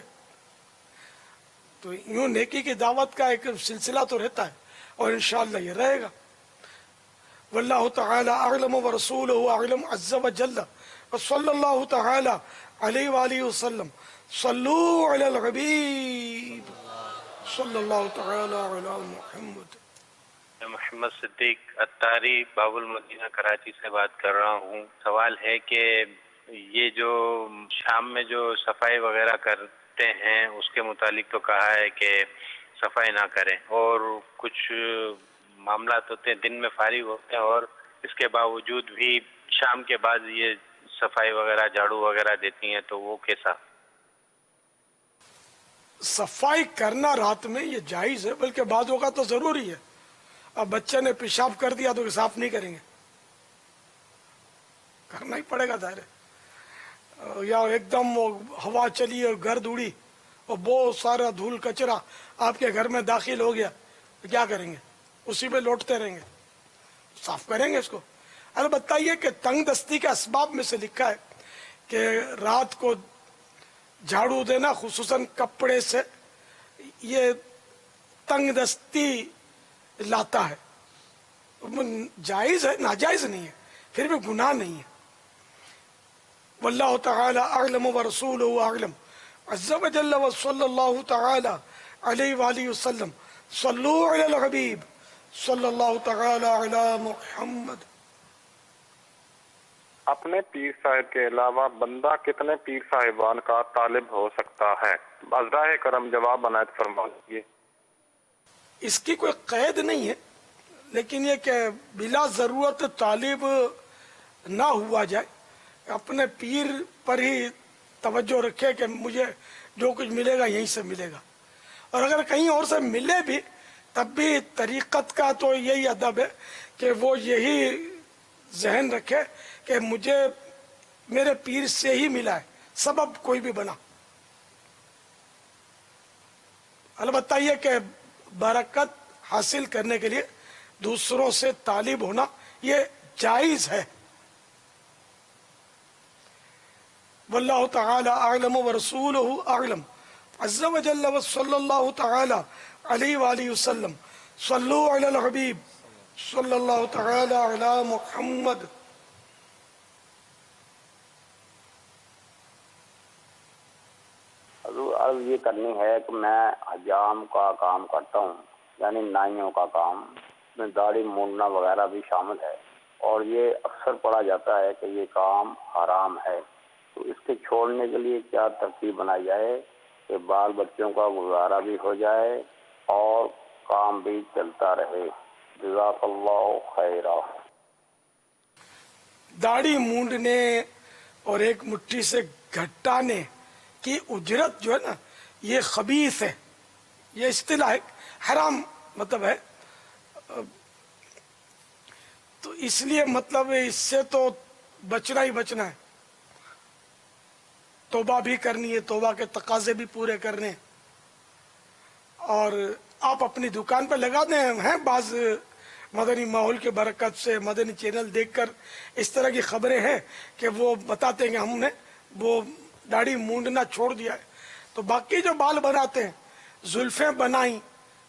تو یوں نیکی کی دعوت کا ایک سلسلہ تو رہتا ہے, اور انشاءاللہ یہ رہے گا. واللہ تعالی اعلم ورسولہ اعلم عز وجل وصلی اللہ تعالی علیہ وآلہ وسلم. صلو علی الحبیب صلی اللہ تعالی علی محمد. محمد صدیق اتاری باب المدینہ کراچی سے بات کر رہا ہوں. سوال ہے کہ یہ جو شام میں جو صفائی وغیرہ کرتے ہیں اس کے متعلق تو کہا ہے کہ صفائی نہ کریں, اور کچھ معاملات ہوتے ہیں دن میں فارغ ہوتے ہیں اور اس کے باوجود بھی شام کے بعد یہ صفائی وغیرہ جھاڑو وغیرہ دیتی ہیں, تو وہ کیسا؟ صفائی کرنا رات میں یہ جائز ہے, بلکہ بعض اوقات تو ضروری ہے. اب بچے نے پیشاب کر دیا تو صاف نہیں کریں گے, کرنا ہی پڑے گا ظاہر ہے. یا ایک دم وہ ہوا چلی اور گرد اڑی اور بہت سارا دھول کچرا آپ کے گھر میں داخل ہو گیا, تو کیا کریں گے؟ اسی پہ لوٹتے رہیں گے, صاف کریں گے اس کو. البتہ یہ کہ تنگ دستی کے اسباب میں سے لکھا ہے کہ رات کو جھاڑو دینا خصوصاً کپڑے سے یہ تنگ دستی لاتا ہے, जायज़ है, नाजायज़ नहीं है, फिर भी गुनाह नहीं है। वल्लाहु तआला अअलम व रसूलुहु अअलम। अज़्ज़ा व जल्ल व सल्लल्लाहु तआला अलैहि व आलिहि वसल्लम। सल्लू अलल हबीब सल्लल्लाहु तआला अला मुहम्मद। अपने पीर साहिब के अलावा बंदा कितने पीर साहिबान का तालिब हो सकता है? अज़राए करम जवाब अनायत फरमा दीजिए। इसकी कोई कैद नहीं है, लेकिन ये कि बिला ज़रूरत तालिब ना हुआ जाए, अपने पीर पर ही तवज्जो रखे कि मुझे जो कुछ मिलेगा यहीं से मिलेगा। और अगर कहीं और से मिले भी तब भी तरीक़त का तो यही अदब है कि वो यही जहन रखे कि मुझे मेरे पीर से ही मिला है, सबब कोई भी बना। अलबत्ता ये कि बरकत हासिल करने के लिए दूसरों से तालिब होना ये जायज़ है। वल्लाहु तआला अअलम व रसूलुहु अअलम। अज़्ज़ा व जल्ल व सल्लल्लाहु तआला अलैहि व आलिहि वसल्लम। सल्लू अलल हबीब सल्लल्लाहु तआला अला मुहम्मद। अर्ज़ ये करनी है कि मैं हजाम का काम करता हूँ, यानी नाइयों का काम, में दाढ़ी मूंडना वगैरह भी शामिल है, और ये अक्सर पढ़ा जाता है कि ये काम हराम है। तो इसके छोड़ने के लिए क्या तरकीब बनाई जाए कि बाल बच्चों का गुजारा भी हो जाए और काम भी चलता रहे? जज़ाकल्लाहु खैरा। दाढ़ी मूंडने और एक मुट्ठी से घटाने की उजरत जो है ना, ये खबीस है, ये इस्तिलाह है, हराम मतलब है। तो इसलिए मतलब इससे तो बचना ही बचना है। तौबा भी करनी है, तौबा के तकाजे भी पूरे करने हैं। और आप अपनी दुकान पर लगा दें, हैं बाज मदनी माहौल के बरकत से मदनी चैनल देखकर इस तरह की खबरें हैं कि वो बताते हैं कि हमने वो दाढ़ी मूंडना छोड़ दिया है। तो बाकी जो बाल बनाते हैं, जुल्फें बनाई,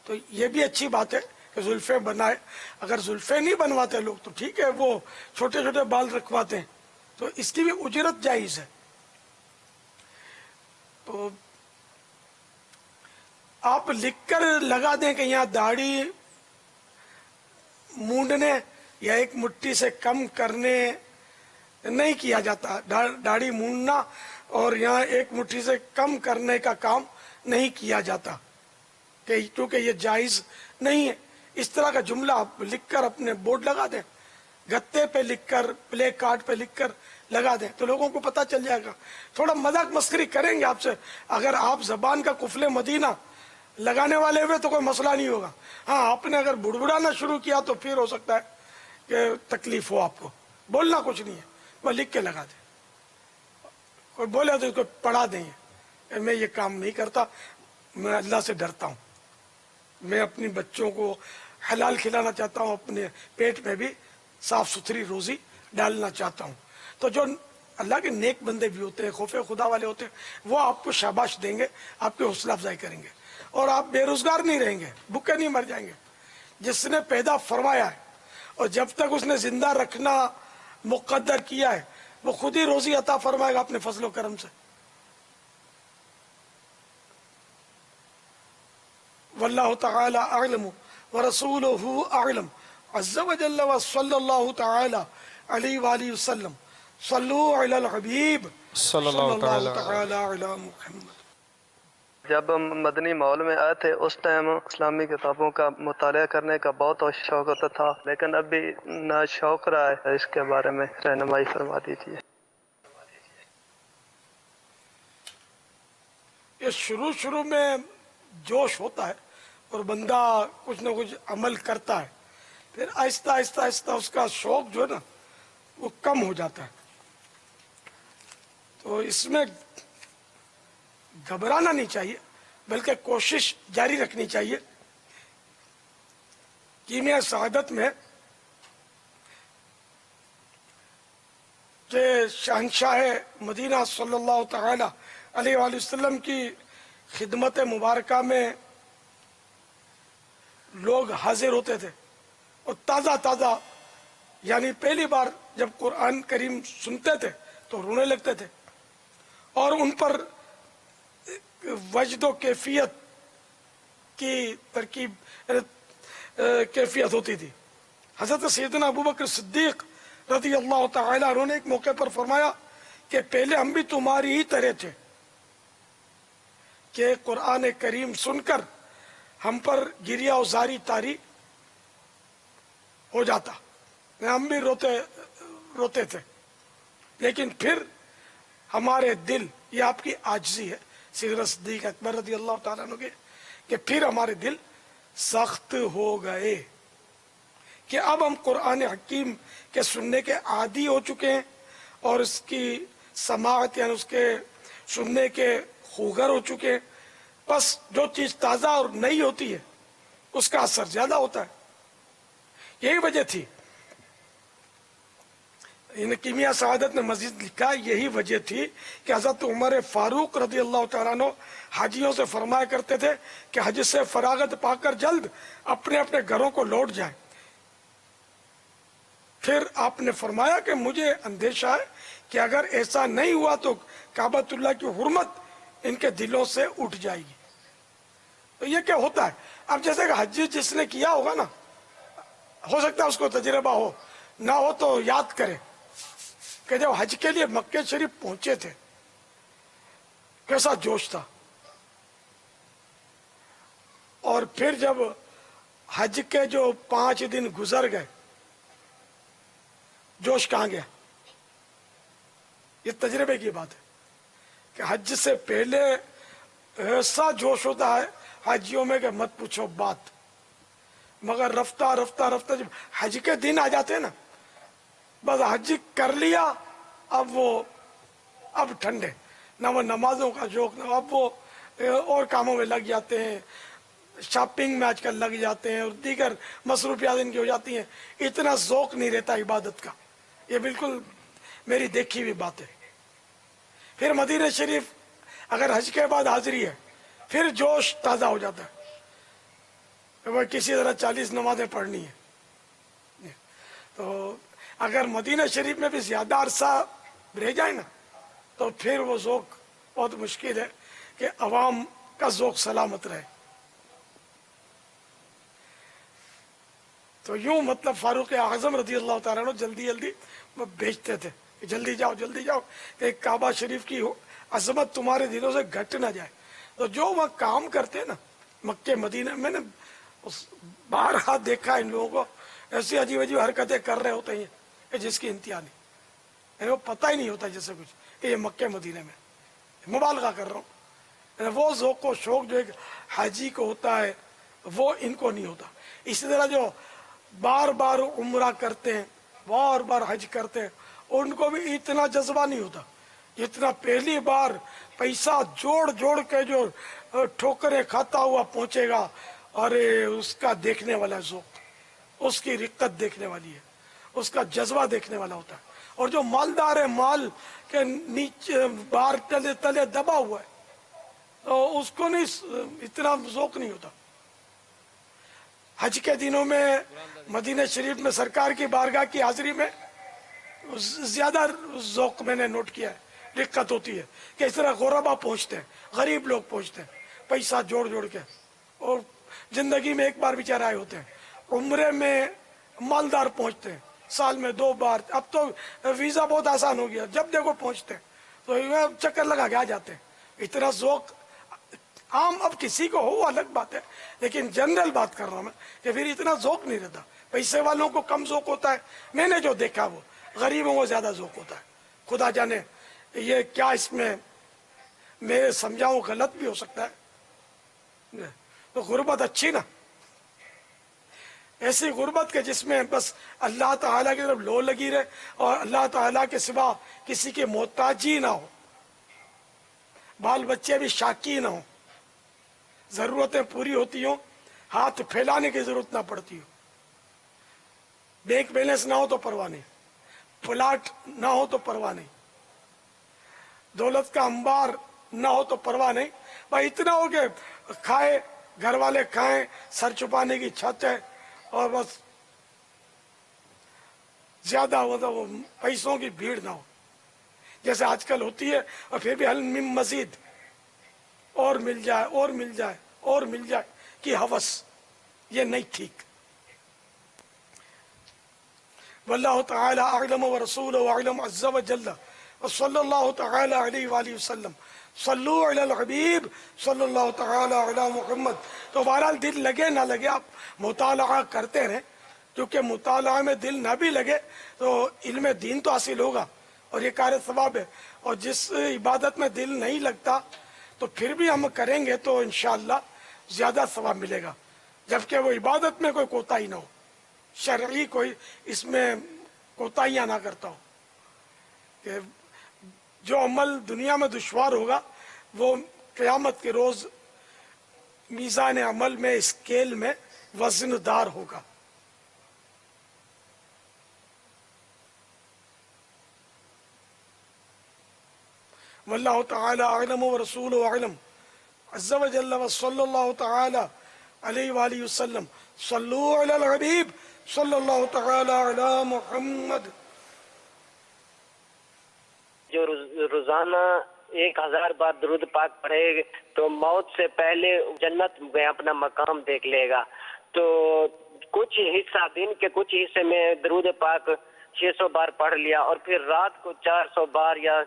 तो ये भी अच्छी बात है कि जुल्फें बनाए। अगर जुल्फें नहीं बनवाते लोग तो ठीक है, वो छोटे छोटे बाल रखवाते हैं, तो इसकी भी उजरत जायज़ है। तो आप लिखकर लगा दें कि यहाँ दाढ़ी मूंडने या एक मुट्ठी से कम करने नहीं किया जाता, दाढ़ी मूंडना और यहाँ एक मुट्ठी से कम करने का काम नहीं किया जाता, क्योंकि ये जायज़ नहीं है। इस तरह का जुमला आप लिखकर अपने बोर्ड लगा दें, गत्ते पे लिखकर, प्ले कार्ड पे लिखकर लगा दें, तो लोगों को पता चल जाएगा। थोड़ा मजाक मस्करी करेंगे आपसे, अगर आप जबान का कुफले मदीना लगाने वाले हुए तो कोई मसला नहीं होगा। हाँ, आपने अगर बुड़बुड़ाना शुरू किया तो फिर हो सकता है कि तकलीफ हो आपको। बोलना कुछ नहीं है, वह लिख के लगा दें। कोई बोले तो उसको पढ़ा दें। मैं ये काम नहीं करता, मैं अल्लाह से डरता हूँ, मैं अपनी बच्चों को हलाल खिलाना चाहता हूँ, अपने पेट में भी साफ सुथरी रोजी डालना चाहता हूँ। तो जो अल्लाह के नेक बंदे भी होते हैं, खौफे खुदा वाले होते हैं, वो आपको शाबाश देंगे, आपकी हौसला अफजाई करेंगे, और आप बेरोजगार नहीं रहेंगे, भूखे नहीं मर जाएंगे। जिसने पैदा फरमाया है और जब तक उसने जिंदा रखना मुकद्दर किया है, वो खुद ही रोजी अता फरमाएगा अपने फजलो करम से। वल्लाहु तआला अअलम व रसूलुहु अअलम। अज़्ज़ा व जल्ल व सल्लल्लाहु तआला अलैहि व आलिहि वसल्लम। सल्लू अलल हबीब सल्लल्लाहु तआला अला मुहम्मद। जब हम मदनी माहौल में आए थे उस टाइम इस्लामी किताबों का मुताला करने का बहुत शौक होता था, लेकिन अभी ना शौक रहा है। इसके बारे में रहनुमाई फरमा दीजिए। ये शुरू में जोश होता है और बंदा कुछ न कुछ अमल करता है, फिर आहिस्ता आहिस्ता आहिस्ता उसका शौक जो है ना वो कम हो जाता है। तो इसमें घबराना नहीं चाहिए, बल्कि कोशिश जारी रखनी चाहिए। कीमिया सआदत में कि शहंशाह मदीना सल्लल्लाहु तआला अलैहि वसल्लम की खिदमत मुबारका में लोग हाजिर होते थे اور تازہ تازہ یعنی پہلی بار جب قرآن کریم سنتے تھے تو رونے لگتے تھے اور ان پر وجد و کیفیت کی ترکیب کیفیت ہوتی تھی. حضرت سیدنا ابوبکر صدیق رضی اللہ تعالی عنہ نے ایک موقع پر فرمایا کہ پہلے ہم بھی تمہاری ہی طرح تھے کہ قرآن کریم سن کر ہم پر گریہ و زاری طاری ہو جاتا, ہم بھی روتے تھے, لیکن پھر ہمارے دل, یہ آپ کی عاجزی ہے سیدنا صدیق اکبر رضی اللہ تعالیٰ عنہ کے, کہ پھر ہمارے دل سخت ہو گئے کہ اب ہم قرآن حکیم کے سننے کے عادی ہو چکے ہیں اور اس کی سماعت یعنی اس کے سننے کے خوگر ہو چکے ہیں. بس جو چیز تازہ اور نئی ہوتی ہے اس کا اثر زیادہ ہوتا ہے. یہی وجہ تھی, کیمیا سعادت نے مزید لکھا, یہی وجہ تھی کہ حضرت عمر فاروق رضی اللہ تعالیٰ عنہ حاجیوں سے فرمایا کرتے تھے کہ حج سے فراغت پا کر جلد اپنے اپنے گھروں کو لوٹ جائیں. پھر آپ نے فرمایا کہ مجھے اندیشہ ہے کہ اگر ایسا نہیں ہوا تو کعبۃ اللہ کی حرمت ان کے دلوں سے اٹھ جائے گی. تو یہ کیا ہوتا ہے, اب جیسے کہ حج جس نے کیا ہوگا نا, ہو سکتا ہے اس کو تجربہ ہو, نہ ہو تو یاد کرے کہ جب حج کے لیے مکہ شریف پہنچے تھے کیسا جوش تھا, اور پھر جب حج کے جو 5 دن گزر گئے جوش کہاں گیا. یہ تجربے کی بات ہے کہ حج سے پہلے ایسا جوش ہوتا ہے حاجیوں میں کہ مت پوچھو بات, مگر رفتہ رفتہ رفتہ جب حج کے دن آ جاتے ہیں نا, بس حج کر لیا, اب ٹھنڈے, نہ وہ نمازوں کا شوق, نہ اب وہ اور کاموں میں لگ جاتے ہیں, شاپنگ میں آج کل لگ جاتے ہیں اور دیگر مصروفیات ان کی ہو جاتی ہیں, اتنا ذوق نہیں رہتا عبادت کا. یہ بالکل میری دیکھی ہوئی بات ہے. پھر مدینہ شریف اگر حج کے بعد حاضری ہے پھر جوش تازہ ہو جاتا ہے کہ وہ کسی طرح 40 نمازیں پڑھنی ہے. تو اگر مدینہ شریف میں بھی زیادہ عرصہ رہ جائے نا تو پھر وہ ذوق بہت مشکل ہے کہ عوام کا ذوق سلامت رہے. تو یوں مطلب فاروق اعظم رضی اللہ تعالیٰ عنہ جلدی جلدی وہ بھیجتے تھے کہ جلدی جاؤ کہ کعبہ شریف کی عظمت تمہارے دلوں سے گھٹ نہ جائے. تو جو وہ کام کرتے ہیں نا مکہ مدینہ میں نے بارہا دیکھا ان لوگوں کو ایسی عجیب عجیب حرکتیں کر رہے ہوتے ہیں کہ جس کی انتہا نہیں, وہ پتہ ہی نہیں ہوتا جیسے کچھ کہ یہ مکہ مدینہ میں, مبالغہ کر رہا ہوں. وہ ذوق و شوق جو ایک حاجی کو ہوتا ہے وہ ان کو نہیں ہوتا. اسی طرح جو بار بار عمرہ کرتے ہیں, بار بار حج کرتے ہیں, ان کو بھی اتنا جذبہ نہیں ہوتا جتنا پہلی بار پیسہ جوڑ کے جو ٹھوکریں کھاتا ہوا پہنچے گا, اور اس کا دیکھنے والا ذوق, اس کی رقت دیکھنے والی ہے, اس کا جذبہ دیکھنے والا ہوتا ہے. اور جو مالدار ہے, مال کے نیچے بار تلے دبا ہوا ہے, تو اس کو نہیں اتنا ذوق نہیں ہوتا. حج کے دنوں میں مدینہ شریف میں سرکار کی بارگاہ کی حاضری میں زیادہ ذوق میں نے نوٹ کیا ہے, دقت ہوتی ہے کہ اس طرح غربا پہنچتے ہیں, غریب لوگ پہنچتے ہیں پیسہ جوڑ کے, اور زندگی میں ایک بار بیچارے آئے ہوتے ہیں. عمرے میں مالدار پہنچتے ہیں سال میں 2 بار, اب تو ویزا بہت آسان ہو گیا, جب دیکھو پہنچتے ہیں تو چکر لگا کے آ جاتے ہیں. اتنا ذوق عام اب کسی کو ہو الگ بات ہے, لیکن جنرل بات کر رہا ہوں میں کہ پھر اتنا ذوق نہیں رہتا. پیسے والوں کو کم ذوق ہوتا ہے, میں نے جو دیکھا وہ غریبوں کو زیادہ ذوق ہوتا ہے. خدا جانے یہ کیا اس میں سمجھاؤں غلط بھی ہو سکتا ہے. تو غربت اچھی نا, ایسی غربت کے جس میں بس اللہ تعالیٰ کی طرف لو لگی رہے اور اللہ تعالیٰ کے سوا کسی کی محتاجی نہ ہو, بال بچے بھی شاکی نہ ہوں, ضرورتیں پوری ہوتی ہوں, ہاتھ پھیلانے کی ضرورت نہ پڑتی ہو, بینک بیلنس نہ ہو تو پرواہ نہیں, پلاٹ نہ ہو تو پرواہ نہیں, دولت کا انبار نہ ہو تو پرواہ نہیں, بھائی اتنا ہو کہ کھائے, گھر والے کھائیں, سر چھپانے کی چھت ہے, اور بس ज्यादा मतलब पैसों की भीड़ ना हो, जैसे आजकल होती है, और फिर भी हल मिन मजीद, और मिल जाए और मिल जाए और मिल जाए कि हवस, ये नहीं ठीक। वल्लाहु तआला अअलम व रसूलुहु अअलम अज़्ज़ा व जल्ला व सल्लल्लाहु तआला अलैहि व आलिहि वसल्लम सल्लू अलल हबीब सल्लल्लाहु तआला अला मुहम्मद। तो बहरहाल दिल लगे ना लगे, आप मुताला करते रहें, क्योंकि मुताला में दिल ना भी लगे तो इल्म दीन तो हासिल होगा और ये कार्य सवाब है। और जिस इबादत में दिल नहीं लगता तो फिर भी हम करेंगे तो इंशाअल्लाह ज्यादा सवाब मिलेगा, जबकि वो इबादत में कोई कोताही ना हो, शरई कोई इसमें कोताहियां ना करता हो। कि जो अमल दुनिया में दुश्वार होगा वो क़यामत के रोज मीज़ान अमल में, स्केल में वजनदार होगा। वल्लाहु तआला अअलम व रसूलुहु अअलम अज़्ज़ा व जल्ला व सल्लल्लाहु तआला अलैहि व आलिहि वसल्लम सल्लू अलल हबीब सल्लल्लाहु तआला अला मुहम्मद। जो रोजाना 1000 बार दुरूद पाक पढ़े तो मौत से पहले जन्नत में अपना मकाम देख लेगा। तो कुछ हिस्सा, दिन के कुछ हिस्से में दुरूद पाक 600 बार पढ़ लिया और फिर रात को 400 बार या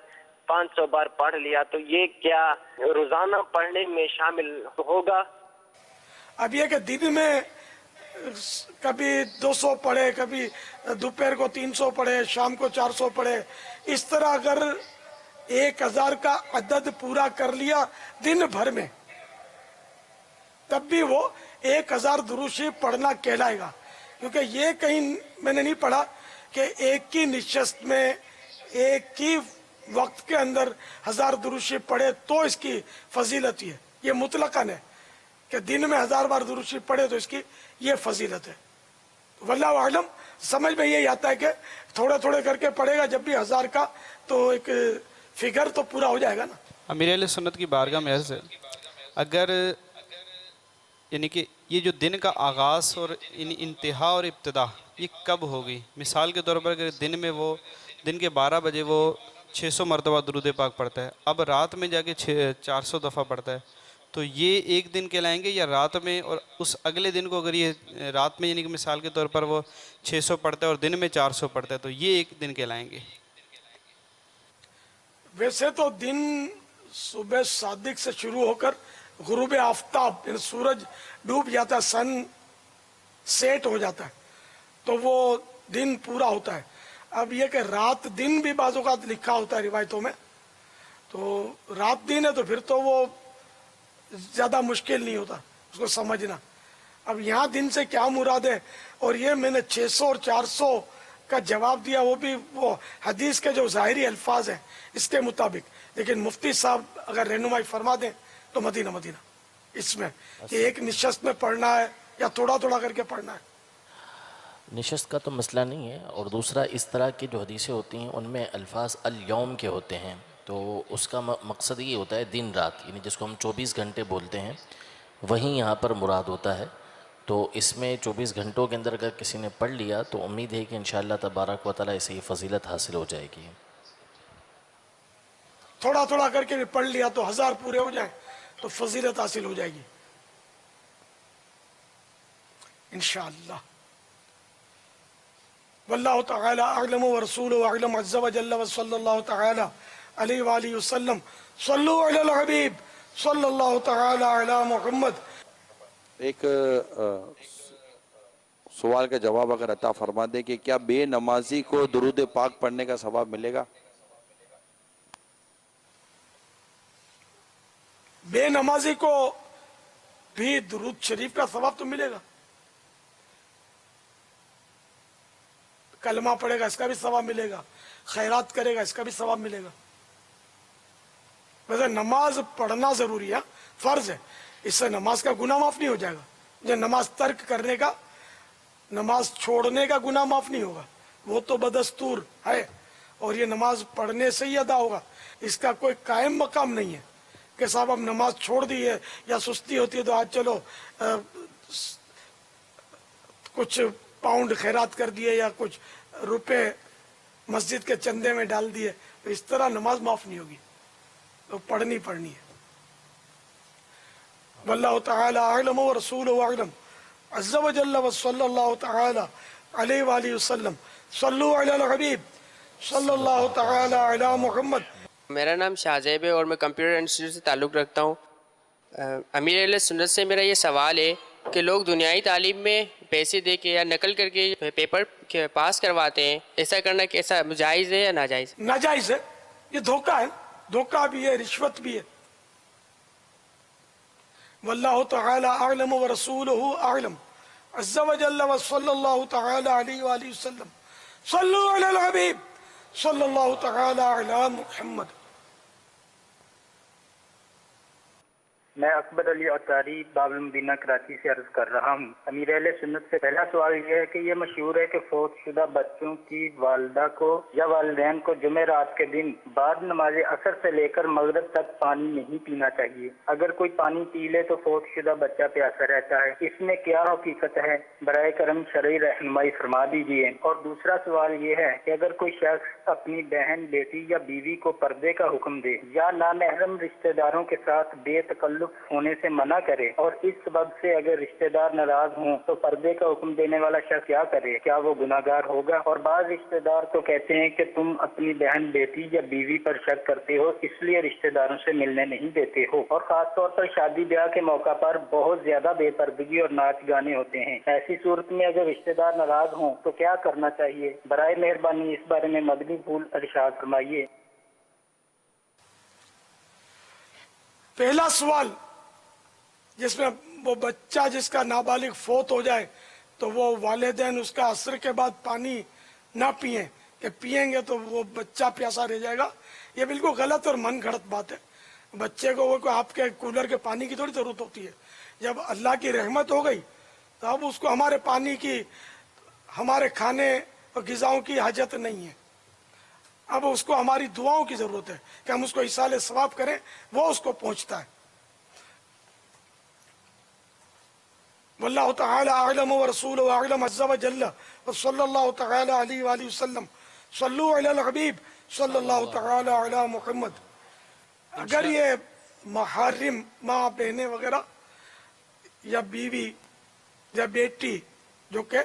500 बार पढ़ लिया, तो ये क्या रोजाना पढ़ने में शामिल होगा? अब ये कि दिन में कभी 200 पढ़े, कभी दोपहर को 300 पढ़े, शाम को 400 पढ़े, इस तरह अगर 1000 का अदद पूरा कर लिया दिन भर में, तब भी वो 1000 दुरूद शरीफ पढ़ना कहलाएगा। क्योंकि ये कहीं मैंने नहीं पढ़ा कि एक ही निश्चित में एक ही वक्त के अंदर 1000 दुरूद शरीफ पढ़े तो इसकी फजीलत है। ये मुतलकन है कि दिन में 1000 बार दुरूद शरीफ पढ़े तो इसकी ये फजीलत है। वल्लाहु आलम, समझ में यही आता है कि थोड़े थोड़े करके पढ़ेगा, जब भी 1000 का तो एक फिगर तो पूरा हो जाएगा ना। अमीर अहले सुन्नत की बारगाह में अर्ज़ है, अगर यानी कि ये जो दिन का आगाज़ और इंतहा और इब्तिदा ये कब होगी? मिसाल के तौर पर अगर दिन में वो दिन के 12 बजे वो 600 मरतबा दुरूद पाक पढ़ता है, अब रात में जाके 400 दफ़ा पढ़ता है, तो ये एक दिन कहलाएंगे या रात में? और उस अगले दिन को अगर ये रात में यानी कि मिसाल के तौर पर वो 600 पढ़ता है और दिन में 400 पढ़ता है, तो ये एक दिन कहलाएंगे? वैसे तो दिन सुबह सादिक से शुरू होकर गुरूब आफ्ताब, सूरज डूब जाता है, सन सेट हो जाता है, तो वो दिन पूरा होता है। अब ये कि रात दिन भी बाज़ औक़ात लिखा होता है रिवायतों में, तो रात दिन है तो फिर तो वो ज़्यादा मुश्किल नहीं होता उसको समझना। अब यहाँ दिन से क्या मुराद है, और ये मैंने 600 और 400 का जवाब दिया, वो भी वो हदीस के जो ज़ाहिरी अल्फाज हैं इसके मुताबिक। लेकिन मुफ्ती साहब अगर रहनुमाई फरमा दें तो मदीना मदीना इसमें कि एक निशस्त में पढ़ना है या थोड़ा थोड़ा करके पढ़ना है। निशस्त का तो मसला नहीं है, और दूसरा इस तरह की जो हदीसें होती हैं उनमें अल्फाज अल यौम के होते हैं, तो उसका मकसद ये होता है दिन रात, यानी जिसको हम 24 घंटे बोलते हैं वहीं यहाँ पर मुराद होता है। तो इसमें 24 घंटों के अंदर अगर किसी ने पढ़ लिया तो उम्मीद है कि इंशाअल्लाह तबारक व तआला इसे फजीलत हासिल हो जाएगी। थोड़ा थोड़ा करके भी पढ़ लिया तो 1000 पूरे हो जाए तो फजीलत हासिल हो जाएगी इंशाअल्लाह। वल्लाहु तआला अअलम व रसूलुहु अअलम अज़्ज़ा व जल्ला व सल्लल्लाहु तआला अलैहि व आलिहि वसल्लम सल्लू अलल हबीब सल्लल्लाहु तआला अला मुहम्मद। एक सवाल का जवाब अगर अता फरमा दे कि क्या बेनमाजी को दुरूद पाक पढ़ने का सवाब मिलेगा? बेनमाजी को भी दुरूद शरीफ का सवाब तो मिलेगा, कलमा पढ़ेगा इसका भी सवाब मिलेगा, खैरात करेगा इसका भी सवाब मिलेगा। वैसे नमाज पढ़ना जरूरी है, फर्ज है, इससे नमाज का गुनाह माफ नहीं हो जाएगा। जो नमाज तर्क करने का, नमाज छोड़ने का गुनाह माफ नहीं होगा, वो तो बदस्तूर है, और ये नमाज पढ़ने से ही अदा होगा। इसका कोई कायम मकाम नहीं है कि साहब अब नमाज छोड़ दी है या सुस्ती होती है तो आज चलो कुछ पाउंड खैरात कर दिए या कुछ रुपए मस्जिद के चंदे में डाल दिए, तो इस तरह नमाज माफ नहीं होगी, तो पढ़नी है। वल्लाहु तआला अअलम व रसूलुहु अअलम। अज़्ज़ा व जल्ल व सल्लल्लाहु तआला अलैहि व आलिहि वसल्लम। सल्लु अलल हबीब सल्लल्लाहु तआला अला मुहम्मद। मेरा नाम शाहजैब है और मैं कंप्यूटर इंस्टीट्यूट से ताल्लुक़ रखता हूँ। अमीर अहले सुन्नत से मेरा ये सवाल है कि लोग दुनियाई तालीम में पैसे दे के या नकल करके पेपर के पास करवाते हैं, ऐसा करना कैसा जायज़ है या नाजायज़? नाजायज़ है, ये धोखा है, धोखा भी है, रिश्वत भी है। वल्लाहु तआला अअलम व रसूलुहु अअलम। अज़्ज़ा व जल्ल व सल्लल्लाहु तआला अलैहि व आलिहि वसल्लम। सल्लु अलल हबीब सल्लल्लाहु तआला अला मुहम्मद। मैं अकबर अली अतारी बाबुल मदीना कराची से अर्ज कर रहा हूँ। अमीर अहले सुन्नत से पहला सवाल यह है कि ये मशहूर है कि फौत शुदा बच्चों की वालदा को या वालिदैन को जुमे रात के दिन बाद नमाज असर से लेकर मगरिब तक पानी नहीं पीना चाहिए। अगर कोई पानी पी ले तो फौत शुदा बच्चा प्यासा रहता है, इसमें क्या हकीकत है? बराए करम शरई रहनुमाई फरमा दीजिए। और दूसरा सवाल ये है कि अगर कोई शख्स अपनी बहन, बेटी या बीवी को पर्दे का हुक्म दे या नामहरम रिश्तेदारों के साथ बेतकल्लुफ होने से मना करे और इस सबब से अगर रिश्तेदार नाराज हों तो पर्दे का हुक्म देने वाला शख्स क्या करे? क्या वो गुनाहगार होगा? और बाद रिश्तेदार तो कहते हैं कि तुम अपनी बहन, बेटी या बीवी पर शक करते हो, इसलिए रिश्तेदारों से मिलने नहीं देते हो। और खास तौर पर शादी ब्याह के मौका पर बहुत ज्यादा बेपर्दगी और नाच गाने होते हैं। ऐसी सूरत में अगर रिश्तेदार नाराज हों तो क्या करना चाहिए? बराए मेहरबानी इस बारे में मदनी फूल इरशाद फरमाइए। पहला सवाल जिसमें वो बच्चा जिसका नाबालिग फौत हो जाए तो वो वालिदैन उसका असर के बाद पानी ना पिए, कि पिएंगे तो वो बच्चा प्यासा रह जाएगा, ये बिल्कुल गलत और मन घड़त बात है। बच्चे को वो आपके कूलर के पानी की थोड़ी जरूरत होती है। जब अल्लाह की रहमत हो गई तो अब उसको हमारे पानी की, हमारे खाने और ग़िज़ाओं की हाजत नहीं है। अब उसको हमारी दुआओं की जरूरत है कि हम उसको इसाले सवाब करें, वो उसको पहुंचता है। वल्लाहु तआला अअलम व रसूलुहु अअलम। अज़्ज़ा व जल्ल व सल्लल्लाहु तआला अलैहि व आलिहि वसल्लम। सल्लु अलल हबीब सल्लल्लाहु तआला अला मुहम्मद। अगर ये महर्रिम माँ, बहनें वगैरह या बीवी या बेटी जो कि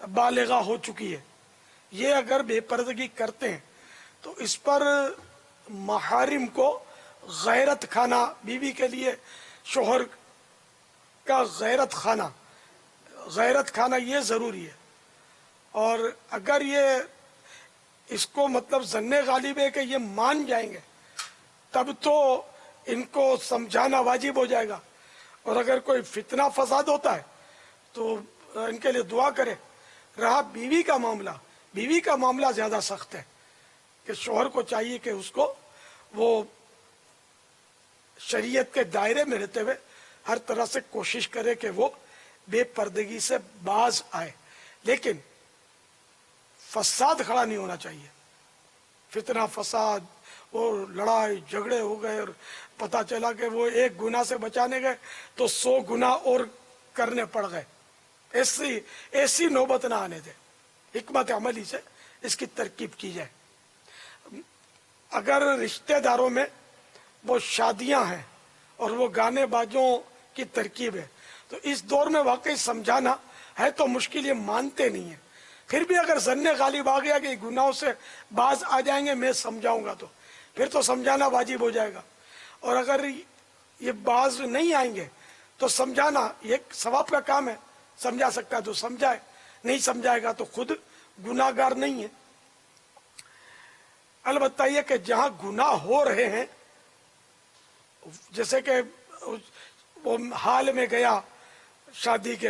बालिगा हो चुकी है, ये अगर बेपर्दगी करते हैं तो इस पर महर्रिम को गैरत खाना, बीवी के लिए शोहर का गैरत खाना ये ज़रूरी है। और अगर ये इसको मतलब ज़न्ने गालिब है कि ये मान जाएंगे तब तो इनको समझाना वाजिब हो जाएगा। और अगर कोई फितना फसाद होता है तो इनके लिए दुआ करे। रहा बीवी का मामला ज़्यादा सख्त है कि शोहर को चाहिए कि उसको वो शरीयत के दायरे में रहते हुए हर तरह से कोशिश करे कि वो बेपर्दगी से बाज आए, लेकिन फसाद खड़ा नहीं होना चाहिए। फितना फसाद और लड़ाई झगड़े हो गए और पता चला कि वो एक गुनाह से बचाने गए तो 100 गुनाह और करने पड़ गए, ऐसी नौबत ना आने दे। हिकमत अमली से इसकी तरकीब की जाए। अगर रिश्तेदारों में वो शादियां हैं और वो गाने बाजों की तरकीब है तो इस दौर में वाकई समझाना है तो मुश्किल, ये मानते नहीं है। फिर भी अगर ज़न्ने गालिब आ गया कि गुनाहों से बाज आ जाएंगे, मैं समझाऊंगा, तो फिर तो समझाना वाजिब हो जाएगा। और अगर ये बाज नहीं आएंगे तो समझाना ये सवाब का काम है। समझा सकता है तो समझाए, नहीं समझाएगा तो खुद गुनाहगार नहीं है। अलबत्ता ये कि जहां गुनाह हो रहे हैं, जैसे कि वो हाल में गया शादी के,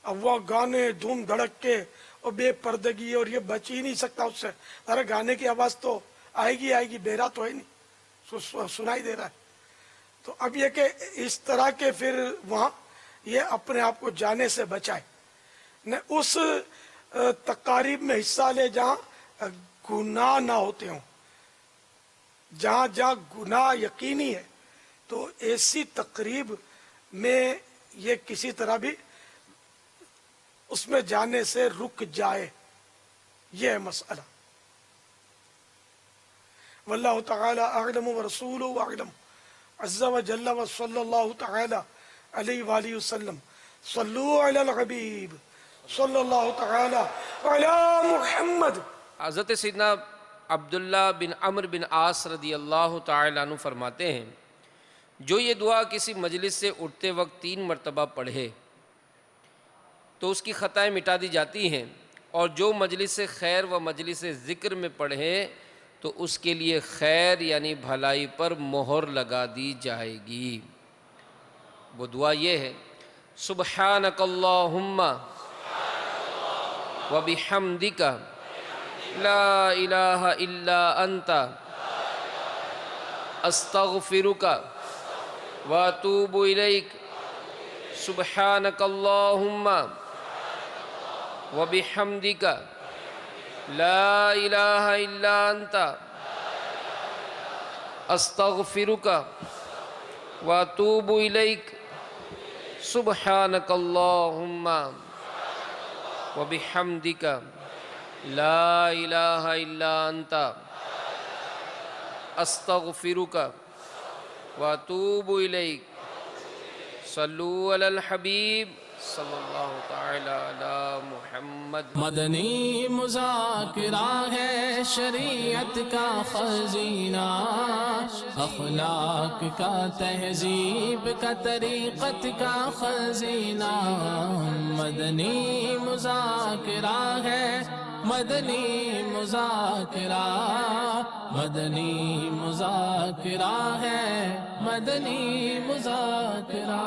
अब वो गाने धूम धड़क के और बेपर्दगी, और ये बच ही नहीं सकता उससे। अरे गाने की आवाज तो आएगी, बेरा तो है नहीं, सुनाई दे रहा है। तो अब ये कि इस तरह के फिर वहां ये अपने आप को जाने से बचाए, न उस तकारीब में हिस्सा ले जहां गुनाह ना होते हों। जहां गुनाह यकीनी है तो ऐसी तकरीब में ये किसी तरह भी उसमें जाने से रुक जाए, یہ ہے مسئلہ. واللہ تعالی اعلم ورسولہ اعلم عز وجل وصلی اللہ تعالی علیہ وآلہ وسلم. صلو علی الحبیب صلی اللہ تعالی علی محمد. حضرت سیدنا عبداللہ بن عمرو بن عاص رضی اللہ تعالیٰ عنہ فرماتے ہیں جو یہ دعا کسی مجلس سے اٹھتے وقت 3 مرتبہ پڑھے تو اس کی خطائیں مٹا دی جاتی ہیں، اور جو مجلس خیر و مجلس ذکر میں پڑھے تو اس کے لیے خیر یعنی بھلائی پر مہر لگا دی جائے گی. وہ دعا یہ ہے: سبحانک اللہم و بحمدک لا الہ الا انت استغفرک واتوب الیک. سبحانک اللہم و بحمدک لا الہ الا انت استغفرک واتوب الیک. سبحانک اللہم و بحمدک لا الہ الا انت استغفرک واتوب الیک. صلو علی الحبیب صلی اللہ تعالی علی محمد. مدنی مذاکرہ ہے شریعت کا خزینہ، اخلاق کا تہذیب کا طریقت کا خزینہ. مدنی مذاکرہ ہے، مدنی مذاکرہ، مدنی مذاکرہ ہے، مدنی مذاکرہ.